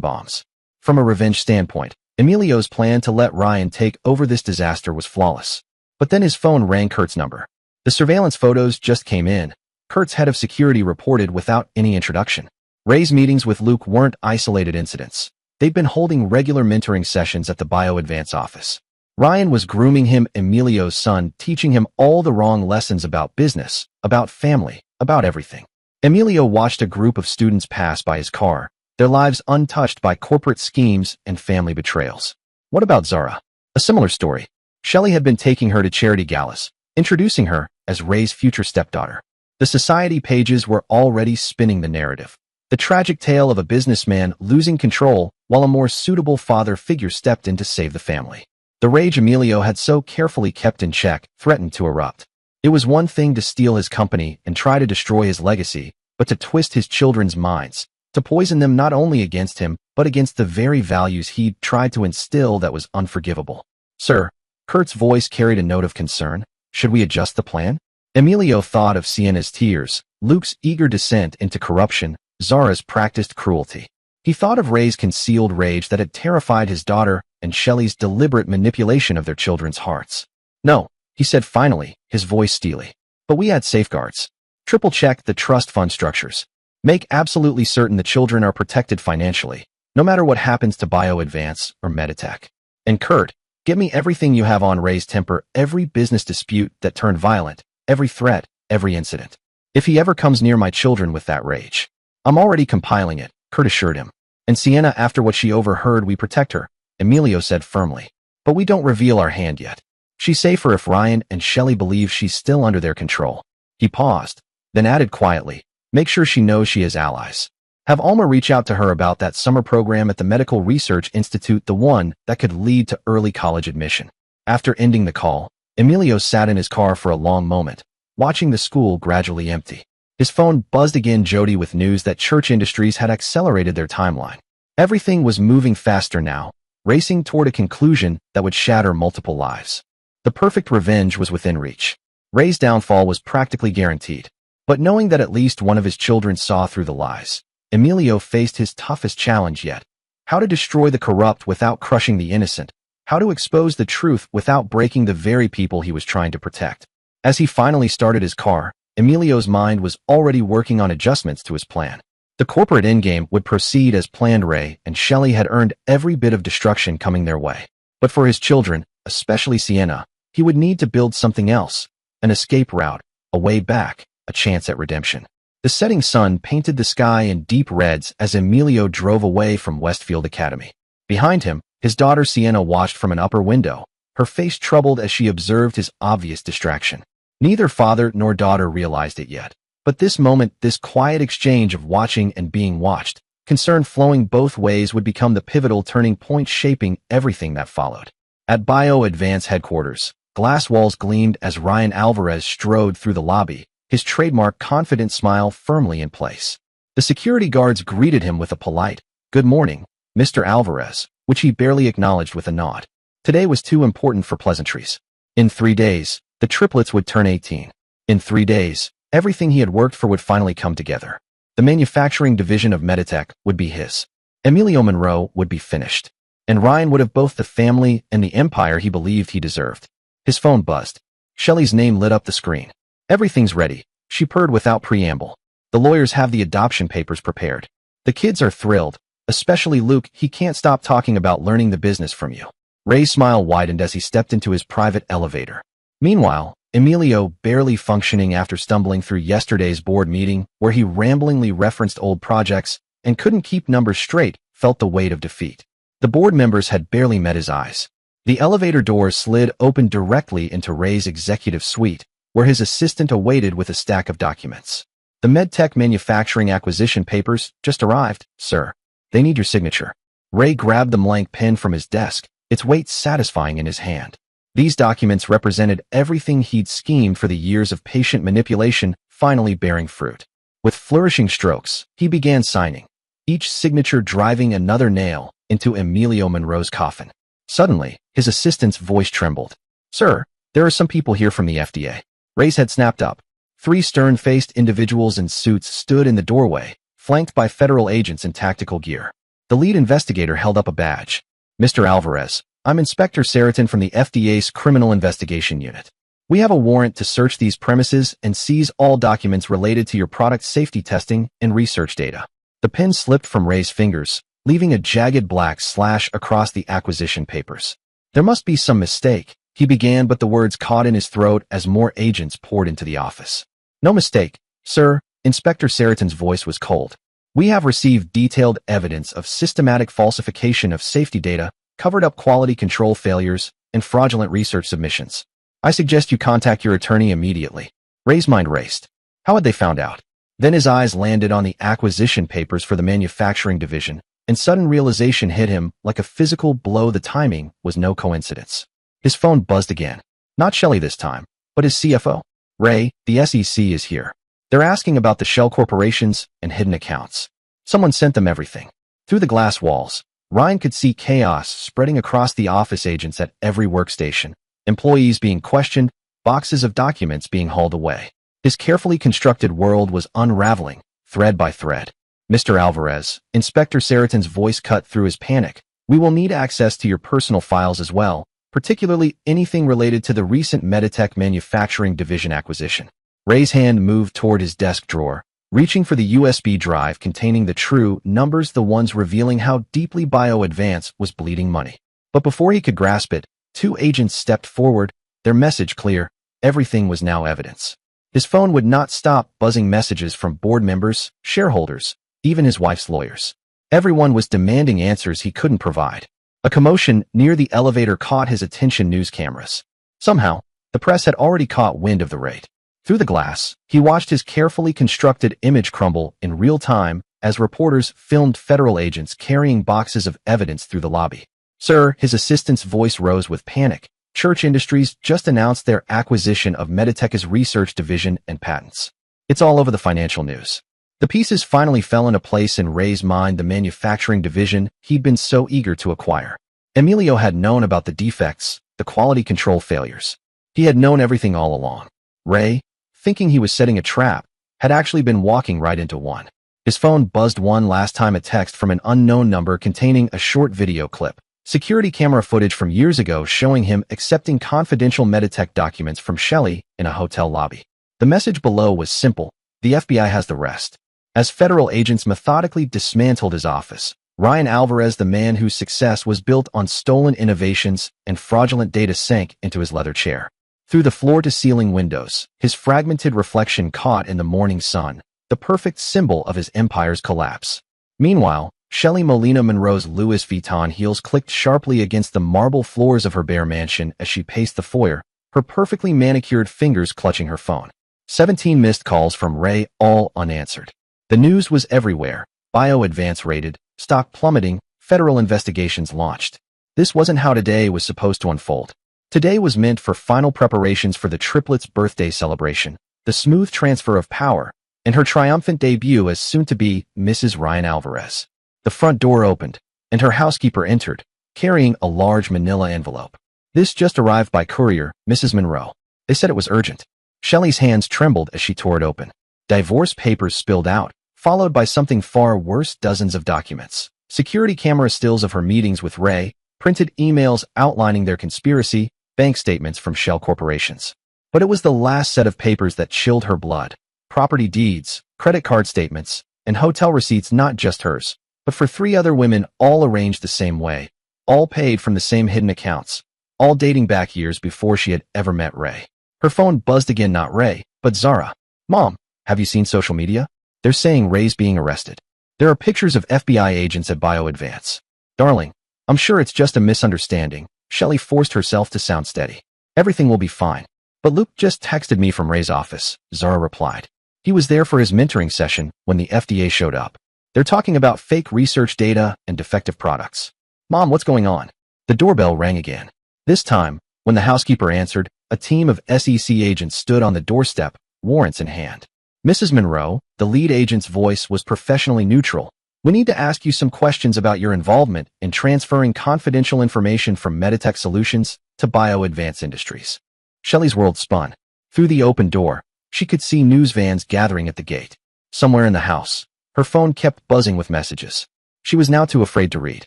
bombs. From a revenge standpoint, Emilio's plan to let Ryan take over this disaster was flawless. But then his phone rang. Kurt's number. The surveillance photos just came in. Kurt's head of security reported without any introduction. Ray's meetings with Luke weren't isolated incidents. They'd been holding regular mentoring sessions at the bioadvance office. Ryan was grooming him, Emilio's son, teaching him all the wrong lessons about business, about family, about everything. Emilio watched a group of students pass by his car, their lives untouched by corporate schemes and family betrayals. What about Zara? A similar story. Shelley had been taking her to charity galas, introducing her as Ray's future stepdaughter. The society pages were already spinning the narrative. The tragic tale of a businessman losing control while a more suitable father figure stepped in to save the family. The rage Emilio had so carefully kept in check threatened to erupt. It was one thing to steal his company and try to destroy his legacy, but to twist his children's minds, to poison them not only against him, but against the very values he'd tried to instill, that was unforgivable. Sir, Kurt's voice carried a note of concern. Should we adjust the plan? Emilio thought of Sienna's tears, Luke's eager descent into corruption, Zara's practiced cruelty. He thought of Ray's concealed rage that had terrified his daughter and Shelley's deliberate manipulation of their children's hearts. No, he said finally, his voice steely. But we had safeguards. Triple-check the trust fund structures. Make absolutely certain the children are protected financially, no matter what happens to bioadvance or Meditech. And Kurt, get me everything you have on Ray's temper, every business dispute that turned violent, every threat, every incident. If he ever comes near my children with that rage. I'm already compiling it, Kurt assured him. And Sienna, after what she overheard, we protect her, Emilio said firmly. But we don't reveal our hand yet. She's safer if Ryan and Shelley believe she's still under their control. He paused, then added quietly, make sure she knows she has allies. Have Alma reach out to her about that summer program at the Medical Research Institute, the one that could lead to early college admission. After ending the call, Emilio sat in his car for a long moment, watching the school gradually empty. His phone buzzed again, Jody, with news that Church Industries had accelerated their timeline. Everything was moving faster now, racing toward a conclusion that would shatter multiple lives. The perfect revenge was within reach. Ray's downfall was practically guaranteed. But knowing that at least one of his children saw through the lies, Emilio faced his toughest challenge yet. How to destroy the corrupt without crushing the innocent. How to expose the truth without breaking the very people he was trying to protect. As he finally started his car, Emilio's mind was already working on adjustments to his plan. The corporate endgame would proceed as planned. Ray and Shelley had earned every bit of destruction coming their way. But for his children, especially Sienna, he would need to build something else. An escape route, a way back, a chance at redemption. The setting sun painted the sky in deep reds as Emilio drove away from Westfield Academy. Behind him, his daughter Sienna watched from an upper window, her face troubled as she observed his obvious distraction. Neither father nor daughter realized it yet. But this moment, this quiet exchange of watching and being watched, concern flowing both ways, would become the pivotal turning point shaping everything that followed. At bioadvance headquarters, glass walls gleamed as Ryan Alvarez strode through the lobby, his trademark confident smile firmly in place. The security guards greeted him with a polite, "Good morning, Mr. Alvarez," which he barely acknowledged with a nod. Today was too important for pleasantries. In 3 days, the triplets would turn 18. In 3 days, everything he had worked for would finally come together. The manufacturing division of Meditech would be his. Emilio Monroe would be finished. And Ryan would have both the family and the empire he believed he deserved. His phone buzzed. Shelley's name lit up the screen. "Everything's ready," she purred without preamble. "The lawyers have the adoption papers prepared. The kids are thrilled, especially Luke. He can't stop talking about learning the business from you." Ray's smile widened as he stepped into his private elevator. Meanwhile, Emilio, barely functioning after stumbling through yesterday's board meeting, where he ramblingly referenced old projects and couldn't keep numbers straight, felt the weight of defeat. The board members had barely met his eyes. The elevator doors slid open directly into Ray's executive suite, where his assistant awaited with a stack of documents. "The MedTech manufacturing acquisition papers just arrived, sir. They need your signature." Ray grabbed the blank pen from his desk, its weight satisfying in his hand. These documents represented everything he'd schemed for the years of patient manipulation finally bearing fruit. With flourishing strokes, he began signing, each signature driving another nail into Emilio Monroe's coffin. Suddenly, his assistant's voice trembled. "Sir, there are some people here from the FDA." Ray's head snapped up. 3 stern-faced individuals in suits stood in the doorway, flanked by federal agents in tactical gear. The lead investigator held up a badge. "Mr. Alvarez, I'm Inspector Saratin from the FDA's Criminal Investigation Unit. We have a warrant to search these premises and seize all documents related to your product safety testing and research data." The pen slipped from Ray's fingers, leaving a jagged black slash across the acquisition papers. There must be some mistake, he began, but the words caught in his throat as more agents poured into the office. No mistake, sir, Inspector Seriton's voice was cold. We have received detailed evidence of systematic falsification of safety data, covered-up quality control failures, and fraudulent research submissions. I suggest you contact your attorney immediately. Ray's mind raced. How had they found out? Then his eyes landed on the acquisition papers for the manufacturing division, and sudden realization hit him like a physical blow. The timing was no coincidence. His phone buzzed again. Not Shelley this time, but his CFO. Ray, the SEC is here. They're asking about the shell corporations and hidden accounts. Someone sent them everything. Through the glass walls, Ryan could see chaos spreading across the office, agents at every workstation, employees being questioned, boxes of documents being hauled away. His carefully constructed world was unraveling, thread by thread. Mr. Alvarez, Inspector Seriton's voice cut through his panic. We will need access to your personal files as well, particularly anything related to the recent Meditech manufacturing division acquisition. Ray's hand moved toward his desk drawer, reaching for the USB drive containing the true numbers, the ones revealing how deeply BioAdvance was bleeding money. But before he could grasp it, two agents stepped forward, their message clear. Everything was now evidence. His phone would not stop buzzing messages from board members, shareholders, even his wife's lawyers. Everyone was demanding answers he couldn't provide. A commotion near the elevator caught his attention. News cameras. Somehow, the press had already caught wind of the raid. Through the glass, he watched his carefully constructed image crumble in real time as reporters filmed federal agents carrying boxes of evidence through the lobby. Sir, his assistant's voice rose with panic. Church Industries just announced their acquisition of Meditech's research division and patents. It's all over the financial news. The pieces finally fell into place in Ray's mind. The manufacturing division he'd been so eager to acquire. Emilio had known about the defects, the quality control failures. He had known everything all along. Ray, thinking he was setting a trap, had actually been walking right into one. His phone buzzed one last time, a text from an unknown number containing a short video clip. Security camera footage from years ago showing him accepting confidential Meditech documents from Shelley in a hotel lobby. The message below was simple: the FBI has the rest. As federal agents methodically dismantled his office, Ryan Alvarez, the man whose success was built on stolen innovations and fraudulent data, sank into his leather chair. Through the floor-to-ceiling windows, his fragmented reflection caught in the morning sun, the perfect symbol of his empire's collapse. Meanwhile, Shelley Molina Monroe's Louis Vuitton heels clicked sharply against the marble floors of her bare mansion as she paced the foyer, her perfectly manicured fingers clutching her phone. 17 missed calls from Ray, all unanswered. The news was everywhere. BioAdvance raided, stock plummeting, federal investigations launched. This wasn't how today was supposed to unfold. Today was meant for final preparations for the triplets' birthday celebration, the smooth transfer of power, and her triumphant debut as soon-to-be Mrs. Ryan Alvarez. The front door opened, and her housekeeper entered, carrying a large manila envelope. This just arrived by courier, Mrs. Monroe. They said it was urgent. Shelley's hands trembled as she tore it open. Divorce papers spilled out, followed by something far worse: dozens of documents. Security camera stills of her meetings with Ray, printed emails outlining their conspiracy, bank statements from shell corporations. But it was the last set of papers that chilled her blood. Property deeds, credit card statements, and hotel receipts, not just hers, but for 3 other women, all arranged the same way, all paid from the same hidden accounts, all dating back years before she had ever met Ray. Her phone buzzed again, not Ray, but Zara. Mom, have you seen social media? They're saying Ray's being arrested. There are pictures of FBI agents at BioAdvance. Darling, I'm sure it's just a misunderstanding. Shelley forced herself to sound steady. Everything will be fine. But Luke just texted me from Ray's office, Zara replied. He was there for his mentoring session when the FDA showed up. They're talking about fake research data and defective products. Mom, what's going on? The doorbell rang again. This time, when the housekeeper answered, a team of SEC agents stood on the doorstep, warrants in hand. Mrs. Monroe, the lead agent's voice was professionally neutral. We need to ask you some questions about your involvement in transferring confidential information from Meditech Solutions to BioAdvance Industries. Shelley's world spun. Through the open door, she could see news vans gathering at the gate. Somewhere in the house, her phone kept buzzing with messages. She was now too afraid to read.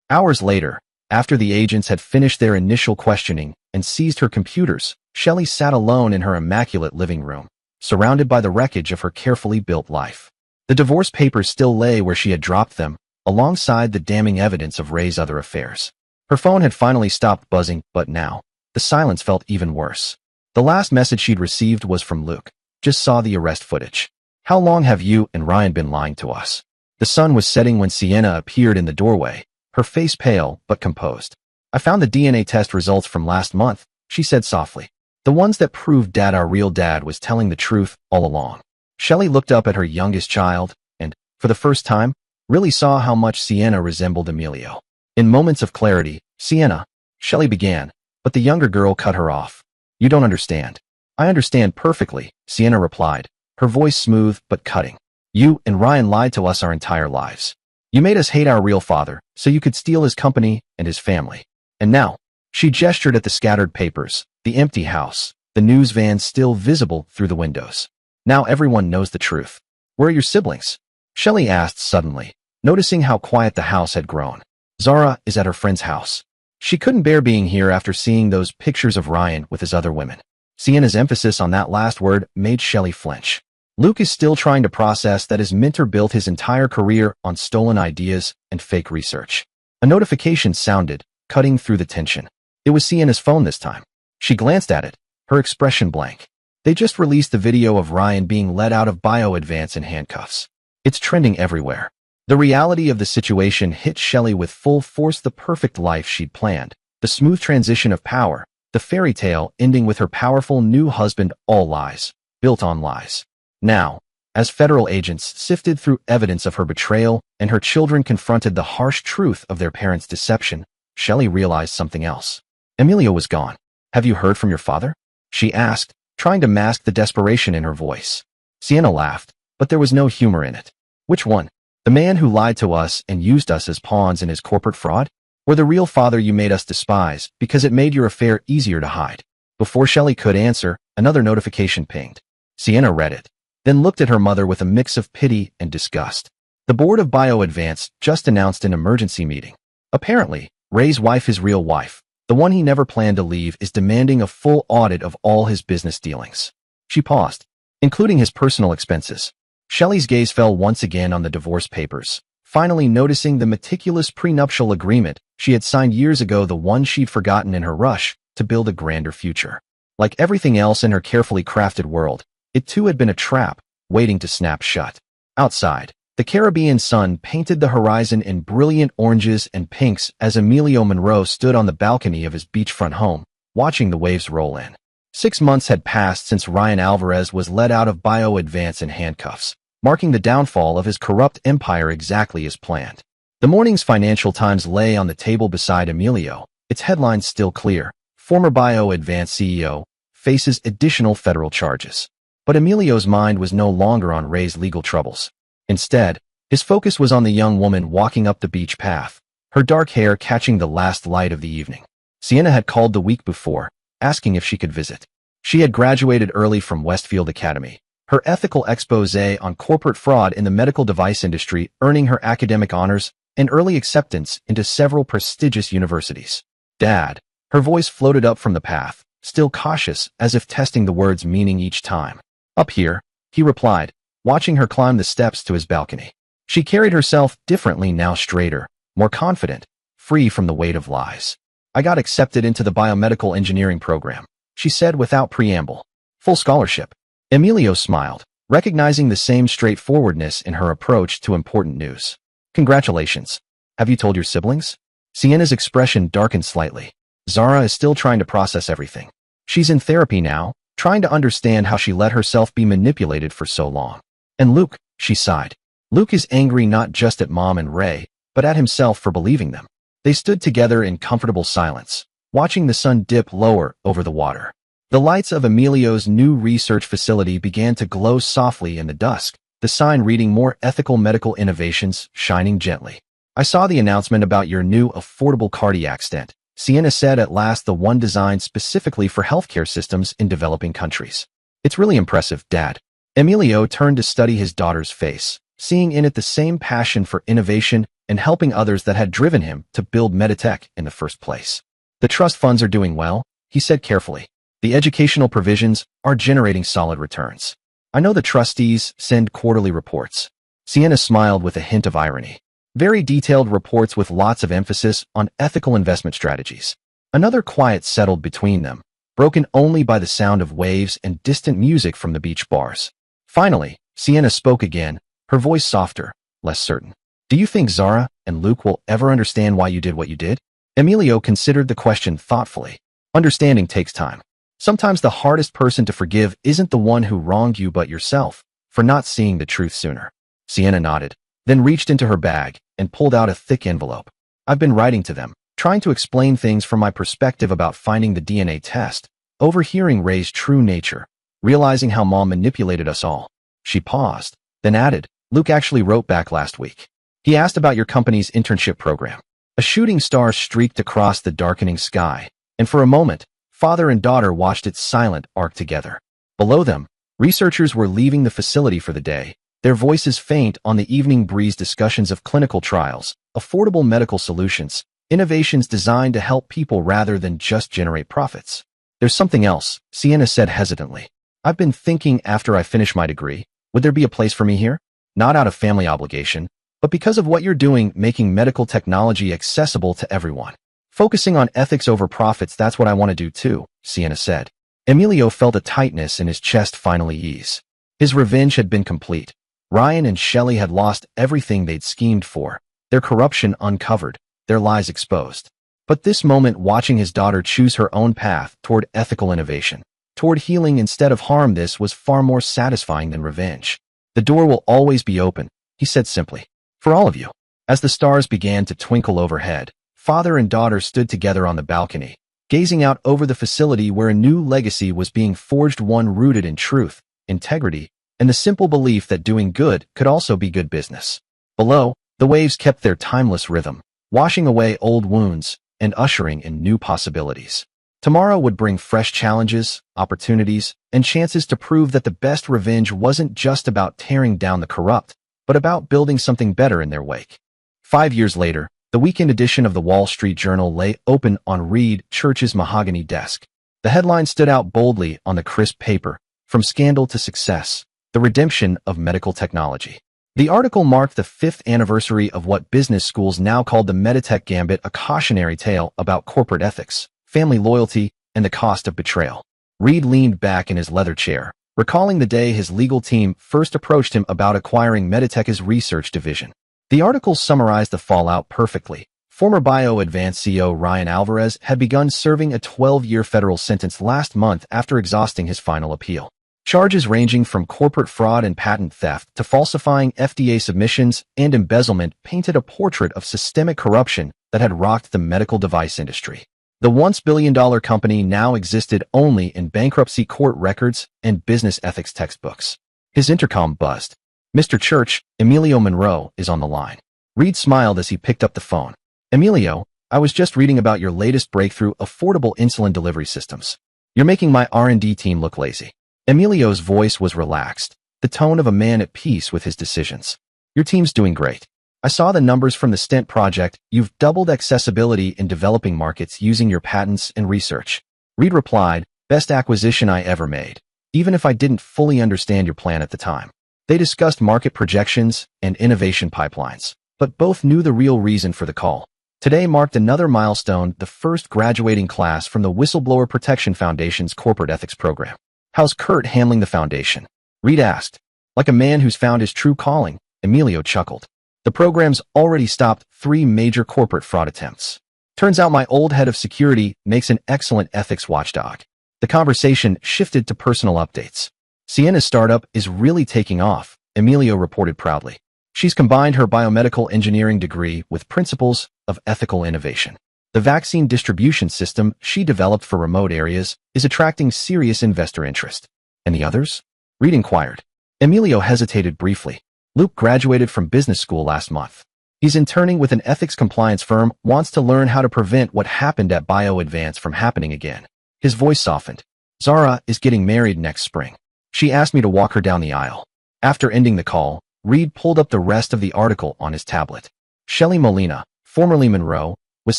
Hours later, after the agents had finished their initial questioning and seized her computers, Shelley sat alone in her immaculate living room, surrounded by the wreckage of her carefully built life. The divorce papers still lay where she had dropped them, alongside the damning evidence of Ray's other affairs. Her phone had finally stopped buzzing, but now, the silence felt even worse. The last message she'd received was from Luke. Just saw the arrest footage. How long have you and Ryan been lying to us? The sun was setting when Sienna appeared in the doorway, her face pale but composed. I found the DNA test results from last month, she said softly. The ones that proved Dad, our real dad, was telling the truth all along. Shelley looked up at her youngest child and, for the first time, really saw how much Sienna resembled Emilio. In moments of clarity, Sienna, Shelley began, but the younger girl cut her off. You don't understand. I understand perfectly, Sienna replied, her voice smooth but cutting. You and Ryan lied to us our entire lives. You made us hate our real father, so you could steal his company and his family. And now, she gestured at the scattered papers, the empty house, the news van still visible through the windows. Now everyone knows the truth. Where are your siblings? Shelley asked suddenly, noticing how quiet the house had grown. Zara is at her friend's house. She couldn't bear being here after seeing those pictures of Ryan with his other women. Sienna's emphasis on that last word made Shelley flinch. Luke is still trying to process that his mentor built his entire career on stolen ideas and fake research. A notification sounded, cutting through the tension. It was Sienna's phone this time. She glanced at it, her expression blank. They just released the video of Ryan being let out of BioAdvance in handcuffs. It's trending everywhere. The reality of the situation hit Shelley with full force. The perfect life she'd planned, the smooth transition of power, the fairy tale ending with her powerful new husband, all lies, built on lies. Now, as federal agents sifted through evidence of her betrayal and her children confronted the harsh truth of their parents' deception, Shelley realized something else. Emilio was gone. Have you heard from your father? She asked, trying to mask the desperation in her voice. Sienna laughed, but there was no humor in it. Which one? The man who lied to us and used us as pawns in his corporate fraud? Or the real father you made us despise because it made your affair easier to hide? Before Shelley could answer, another notification pinged. Sienna read it, then looked at her mother with a mix of pity and disgust. The board of BioAdvance just announced an emergency meeting. Apparently, Ray's wife, his real wife, the one he never planned to leave, is demanding a full audit of all his business dealings. She paused, including his personal expenses. Shelley's gaze fell once again on the divorce papers, finally noticing the meticulous prenuptial agreement she had signed years ago, the one she'd forgotten in her rush to build a grander future. Like everything else in her carefully crafted world, it too had been a trap, waiting to snap shut. Outside, the Caribbean sun painted the horizon in brilliant oranges and pinks as Emilio Monroe stood on the balcony of his beachfront home, watching the waves roll in. 6 months had passed since Ryan Alvarez was let out of BioAdvance in handcuffs, marking the downfall of his corrupt empire exactly as planned. The morning's Financial Times lay on the table beside Emilio, its headlines still clear. Former BioAdvance CEO faces additional federal charges. But Emilio's mind was no longer on Ray's legal troubles. Instead, his focus was on the young woman walking up the beach path, her dark hair catching the last light of the evening. Sienna had called the week before, asking if she could visit. She had graduated early from Westfield Academy, her ethical expose on corporate fraud in the medical device industry earning her academic honors and early acceptance into several prestigious universities. Dad, her voice floated up from the path, still cautious, as if testing the word's meaning each time. Up here, he replied, watching her climb the steps to his balcony. She carried herself differently now, straighter, more confident, free from the weight of lies. I got accepted into the biomedical engineering program, she said without preamble. Full scholarship. Emilio smiled, recognizing the same straightforwardness in her approach to important news. Congratulations. Have you told your siblings? Sienna's expression darkened slightly. Zara is still trying to process everything. She's in therapy now, trying to understand how she let herself be manipulated for so long. And Luke, she sighed. Luke is angry not just at Mom and Ray, but at himself for believing them. They stood together in comfortable silence, watching the sun dip lower over the water. The lights of Emilio's new research facility began to glow softly in the dusk, the sign reading More Ethical Medical Innovations shining gently. I saw the announcement about your new affordable cardiac stent, Sienna said at last, the one designed specifically for healthcare systems in developing countries. It's really impressive, Dad. Emilio turned to study his daughter's face, seeing in it the same passion for innovation and helping others that had driven him to build Meditech in the first place. The trust funds are doing well, he said carefully. The educational provisions are generating solid returns. I know the trustees send quarterly reports. Sienna smiled with a hint of irony. Very detailed reports with lots of emphasis on ethical investment strategies. Another quiet settled between them, broken only by the sound of waves and distant music from the beach bars. Finally, Sienna spoke again, her voice softer, less certain. Do you think Zara and Luke will ever understand why you did what you did? Emilio considered the question thoughtfully. Understanding takes time. Sometimes the hardest person to forgive isn't the one who wronged you but yourself, for not seeing the truth sooner. Sienna nodded, then reached into her bag and pulled out a thick envelope. I've been writing to them, trying to explain things from my perspective about finding the DNA test, overhearing Ray's true nature, realizing how Mom manipulated us all. She paused, then added, Luke actually wrote back last week. He asked about your company's internship program. A shooting star streaked across the darkening sky, and for a moment, father and daughter watched its silent arc together. Below them, researchers were leaving the facility for the day, their voices faint on the evening breeze discussions of clinical trials, affordable medical solutions, innovations designed to help people rather than just generate profits. There's something else, Sienna said hesitantly. I've been thinking after I finish my degree, would there be a place for me here? Not out of family obligation, but because of what you're doing making medical technology accessible to everyone. Focusing on ethics over profits, that's what I want to do too, Sienna said. Emilio felt a tightness in his chest finally ease. His revenge had been complete. Ryan and Shelley had lost everything they'd schemed for, their corruption uncovered, their lies exposed. But this moment watching his daughter choose her own path toward ethical innovation, toward healing instead of harm, this was far more satisfying than revenge. The door will always be open, he said simply. For all of you. As the stars began to twinkle overhead, father and daughter stood together on the balcony, gazing out over the facility where a new legacy was being forged, one rooted in truth, integrity, and the simple belief that doing good could also be good business. Below, the waves kept their timeless rhythm, washing away old wounds and ushering in new possibilities. Tomorrow would bring fresh challenges, opportunities, and chances to prove that the best revenge wasn't just about tearing down the corrupt, but about building something better in their wake. 5 years later, the weekend edition of the Wall Street Journal lay open on Reed Church's mahogany desk. The headline stood out boldly on the crisp paper, From Scandal to Success, the Redemption of Medical Technology. The article marked the 5th anniversary of what business schools now called the Meditech Gambit, a cautionary tale about corporate ethics, family loyalty, and the cost of betrayal. Reed leaned back in his leather chair, recalling the day his legal team first approached him about acquiring Meditech's research division. The article summarized the fallout perfectly. Former BioAdvance CEO Ryan Alvarez had begun serving a 12-year federal sentence last month after exhausting his final appeal. Charges ranging from corporate fraud and patent theft to falsifying FDA submissions and embezzlement painted a portrait of systemic corruption that had rocked the medical device industry. The once billion-dollar company now existed only in bankruptcy court records and business ethics textbooks. His intercom buzzed. Mr. Church, Emilio Monroe is on the line. Reed smiled as he picked up the phone. Emilio, I was just reading about your latest breakthrough, affordable insulin delivery systems. You're making my R&D team look lazy. Emilio's voice was relaxed, the tone of a man at peace with his decisions. Your team's doing great. I saw the numbers from the Stent project. You've doubled accessibility in developing markets using your patents and research. Reed replied, best acquisition I ever made, even if I didn't fully understand your plan at the time. They discussed market projections and innovation pipelines, but both knew the real reason for the call. Today marked another milestone, the first graduating class from the Whistleblower Protection Foundation's corporate ethics program. How's Kurt handling the foundation? Reed asked. Like a man who's found his true calling, Emilio chuckled. The program's already stopped 3 major corporate fraud attempts. Turns out my old head of security makes an excellent ethics watchdog. The conversation shifted to personal updates. Sienna's startup is really taking off, Emilio reported proudly. She's combined her biomedical engineering degree with principles of ethical innovation. The vaccine distribution system she developed for remote areas is attracting serious investor interest. And the others? Reed inquired. Emilio hesitated briefly. Luke graduated from business school last month. He's interning with an ethics compliance firm, wants to learn how to prevent what happened at BioAdvance from happening again. His voice softened. Zara is getting married next spring. She asked me to walk her down the aisle. After ending the call, Reed pulled up the rest of the article on his tablet. Shelley Molina, formerly Monroe, was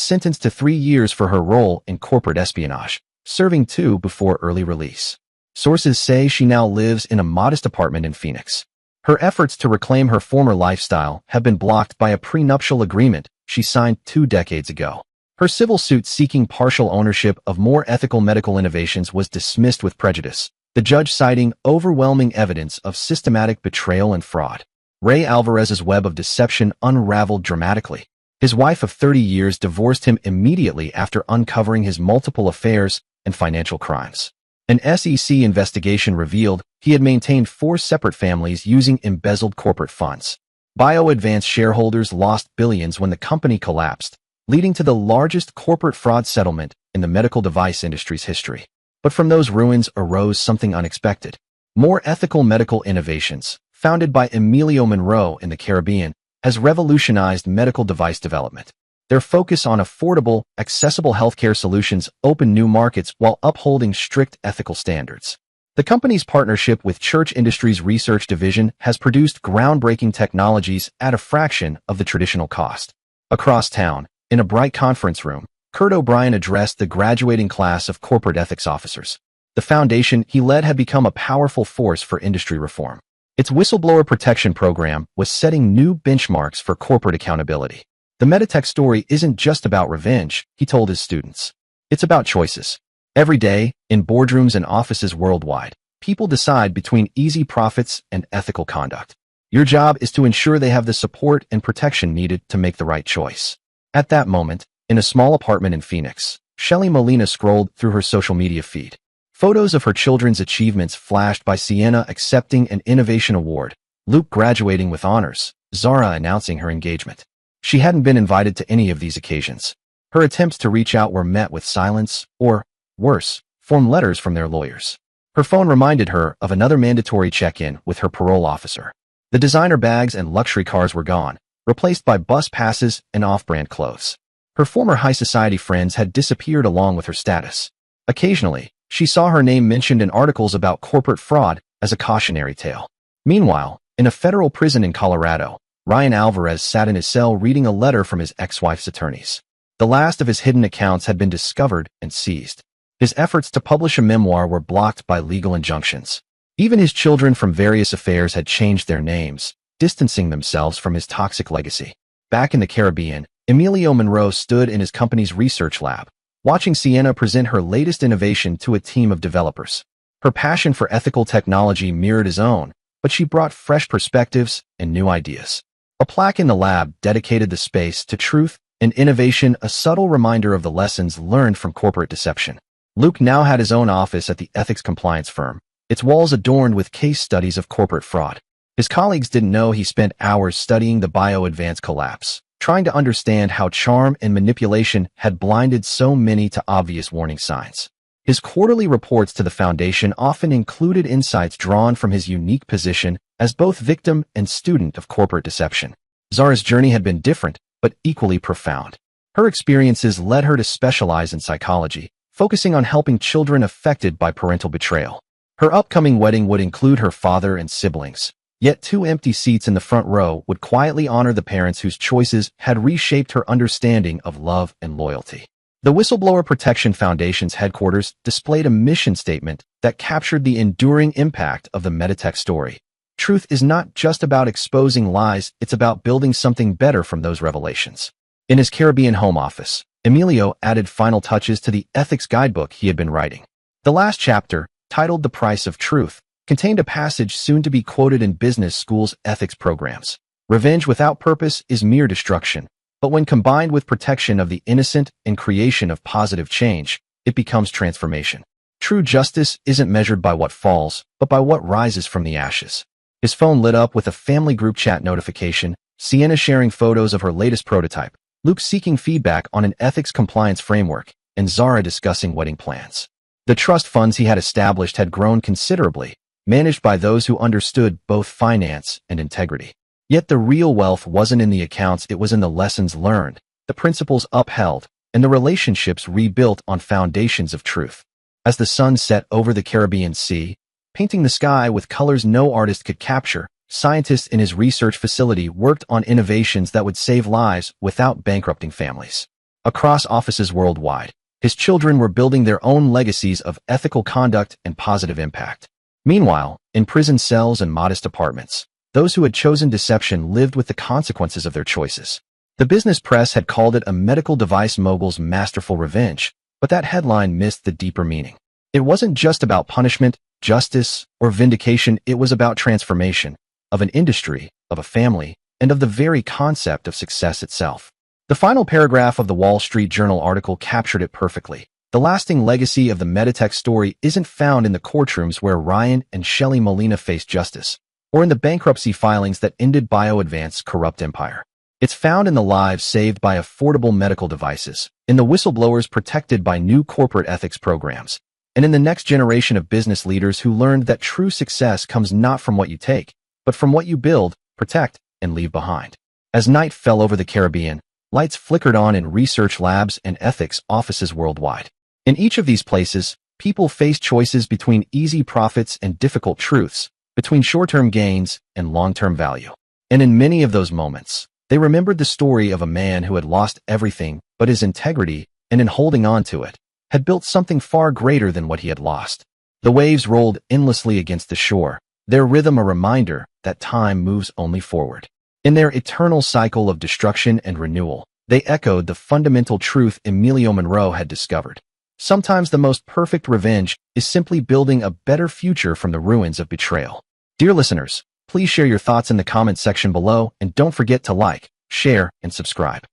sentenced to 3 years for her role in corporate espionage, serving 2 before early release. Sources say she now lives in a modest apartment in Phoenix. Her efforts to reclaim her former lifestyle have been blocked by a prenuptial agreement she signed 2 decades ago. Her civil suit seeking partial ownership of more ethical medical innovations was dismissed with prejudice, the judge citing overwhelming evidence of systematic betrayal and fraud. Ray Alvarez's web of deception unraveled dramatically. His wife of 30 years divorced him immediately after uncovering his multiple affairs and financial crimes. An SEC investigation revealed he had maintained 4 separate families using embezzled corporate funds. BioAdvance shareholders lost billions when the company collapsed, leading to the largest corporate fraud settlement in the medical device industry's history. But from those ruins arose something unexpected. More ethical medical innovations, founded by Emilio Monroe in the Caribbean, has revolutionized medical device development. Their focus on affordable, accessible healthcare solutions open new markets while upholding strict ethical standards. The company's partnership with Church Industries Research Division has produced groundbreaking technologies at a fraction of the traditional cost. Across town, in a bright conference room, Kurt O'Brien addressed the graduating class of corporate ethics officers. The foundation he led had become a powerful force for industry reform. Its whistleblower protection program was setting new benchmarks for corporate accountability. The Meditech story isn't just about revenge, he told his students. It's about choices. Every day, in boardrooms and offices worldwide, people decide between easy profits and ethical conduct. Your job is to ensure they have the support and protection needed to make the right choice. At that moment, in a small apartment in Phoenix, Shelley Molina scrolled through her social media feed. Photos of her children's achievements flashed by Sienna accepting an innovation award, Luke graduating with honors, Zara announcing her engagement. She hadn't been invited to any of these occasions. Her attempts to reach out were met with silence, or, worse, form letters from their lawyers. Her phone reminded her of another mandatory check-in with her parole officer. The designer bags and luxury cars were gone, replaced by bus passes and off-brand clothes. Her former high society friends had disappeared along with her status. Occasionally, she saw her name mentioned in articles about corporate fraud as a cautionary tale. Meanwhile, in a federal prison in Colorado, Ryan Alvarez sat in his cell reading a letter from his ex-wife's attorneys. The last of his hidden accounts had been discovered and seized. His efforts to publish a memoir were blocked by legal injunctions. Even his children from various affairs had changed their names, distancing themselves from his toxic legacy. Back in the Caribbean, Emilio Monroe stood in his company's research lab, watching Sienna present her latest innovation to a team of developers. Her passion for ethical technology mirrored his own, but she brought fresh perspectives and new ideas. A plaque in the lab dedicated the space to truth and innovation, a subtle reminder of the lessons learned from corporate deception. Luke now had his own office at the ethics compliance firm, its walls adorned with case studies of corporate fraud. His colleagues didn't know he spent hours studying the BioAdvance collapse, trying to understand how charm and manipulation had blinded so many to obvious warning signs. His quarterly reports to the foundation often included insights drawn from his unique position as both victim and student of corporate deception. Zara's journey had been different, but equally profound. Her experiences led her to specialize in psychology, focusing on helping children affected by parental betrayal. Her upcoming wedding would include her father and siblings, yet 2 empty seats in the front row would quietly honor the parents whose choices had reshaped her understanding of love and loyalty. The Whistleblower Protection Foundation's headquarters displayed a mission statement that captured the enduring impact of the Meditech story. Truth is not just about exposing lies, it's about building something better from those revelations. In his Caribbean home office, Emilio added final touches to the ethics guidebook he had been writing. The last chapter, titled The Price of Truth, contained a passage soon to be quoted in business schools' ethics programs. Revenge without purpose is mere destruction, but when combined with protection of the innocent and creation of positive change, it becomes transformation. True justice isn't measured by what falls, but by what rises from the ashes. His phone lit up with a family group chat notification, Sienna sharing photos of her latest prototype, Luke seeking feedback on an ethics compliance framework, and Zara discussing wedding plans. The trust funds he had established had grown considerably, managed by those who understood both finance and integrity. Yet the real wealth wasn't in the accounts, it was in the lessons learned, the principles upheld, and the relationships rebuilt on foundations of truth. As the sun set over the Caribbean Sea, painting the sky with colors no artist could capture, scientists in his research facility worked on innovations that would save lives without bankrupting families. Across offices worldwide, his children were building their own legacies of ethical conduct and positive impact. Meanwhile, in prison cells and modest apartments, Those who had chosen deception lived with the consequences of their choices. The business press had called it a medical device mogul's masterful revenge, but that headline missed the deeper meaning. It wasn't just about punishment, justice, or vindication. It was about transformation of an industry, of a family, and of the very concept of success itself. The final paragraph of the Wall Street Journal article captured it perfectly. The lasting legacy of the Meditech story isn't found in the courtrooms where Ryan and Shelley Molina faced justice, or in the bankruptcy filings that ended BioAdvance's corrupt empire. It's found in the lives saved by affordable medical devices, in the whistleblowers protected by new corporate ethics programs, and in the next generation of business leaders who learned that true success comes not from what you take, but from what you build, protect, and leave behind. As night fell over the Caribbean, lights flickered on in research labs and ethics offices worldwide. In each of these places, people faced choices between easy profits and difficult truths, between short-term gains and long-term value. And in many of those moments, they remembered the story of a man who had lost everything but his integrity, and in holding on to it, had built something far greater than what he had lost. The waves rolled endlessly against the shore, their rhythm a reminder that time moves only forward. In their eternal cycle of destruction and renewal, they echoed the fundamental truth Emilio Monroe had discovered. Sometimes the most perfect revenge is simply building a better future from the ruins of betrayal. Dear listeners, please share your thoughts in the comments section below, and don't forget to like, share, and subscribe.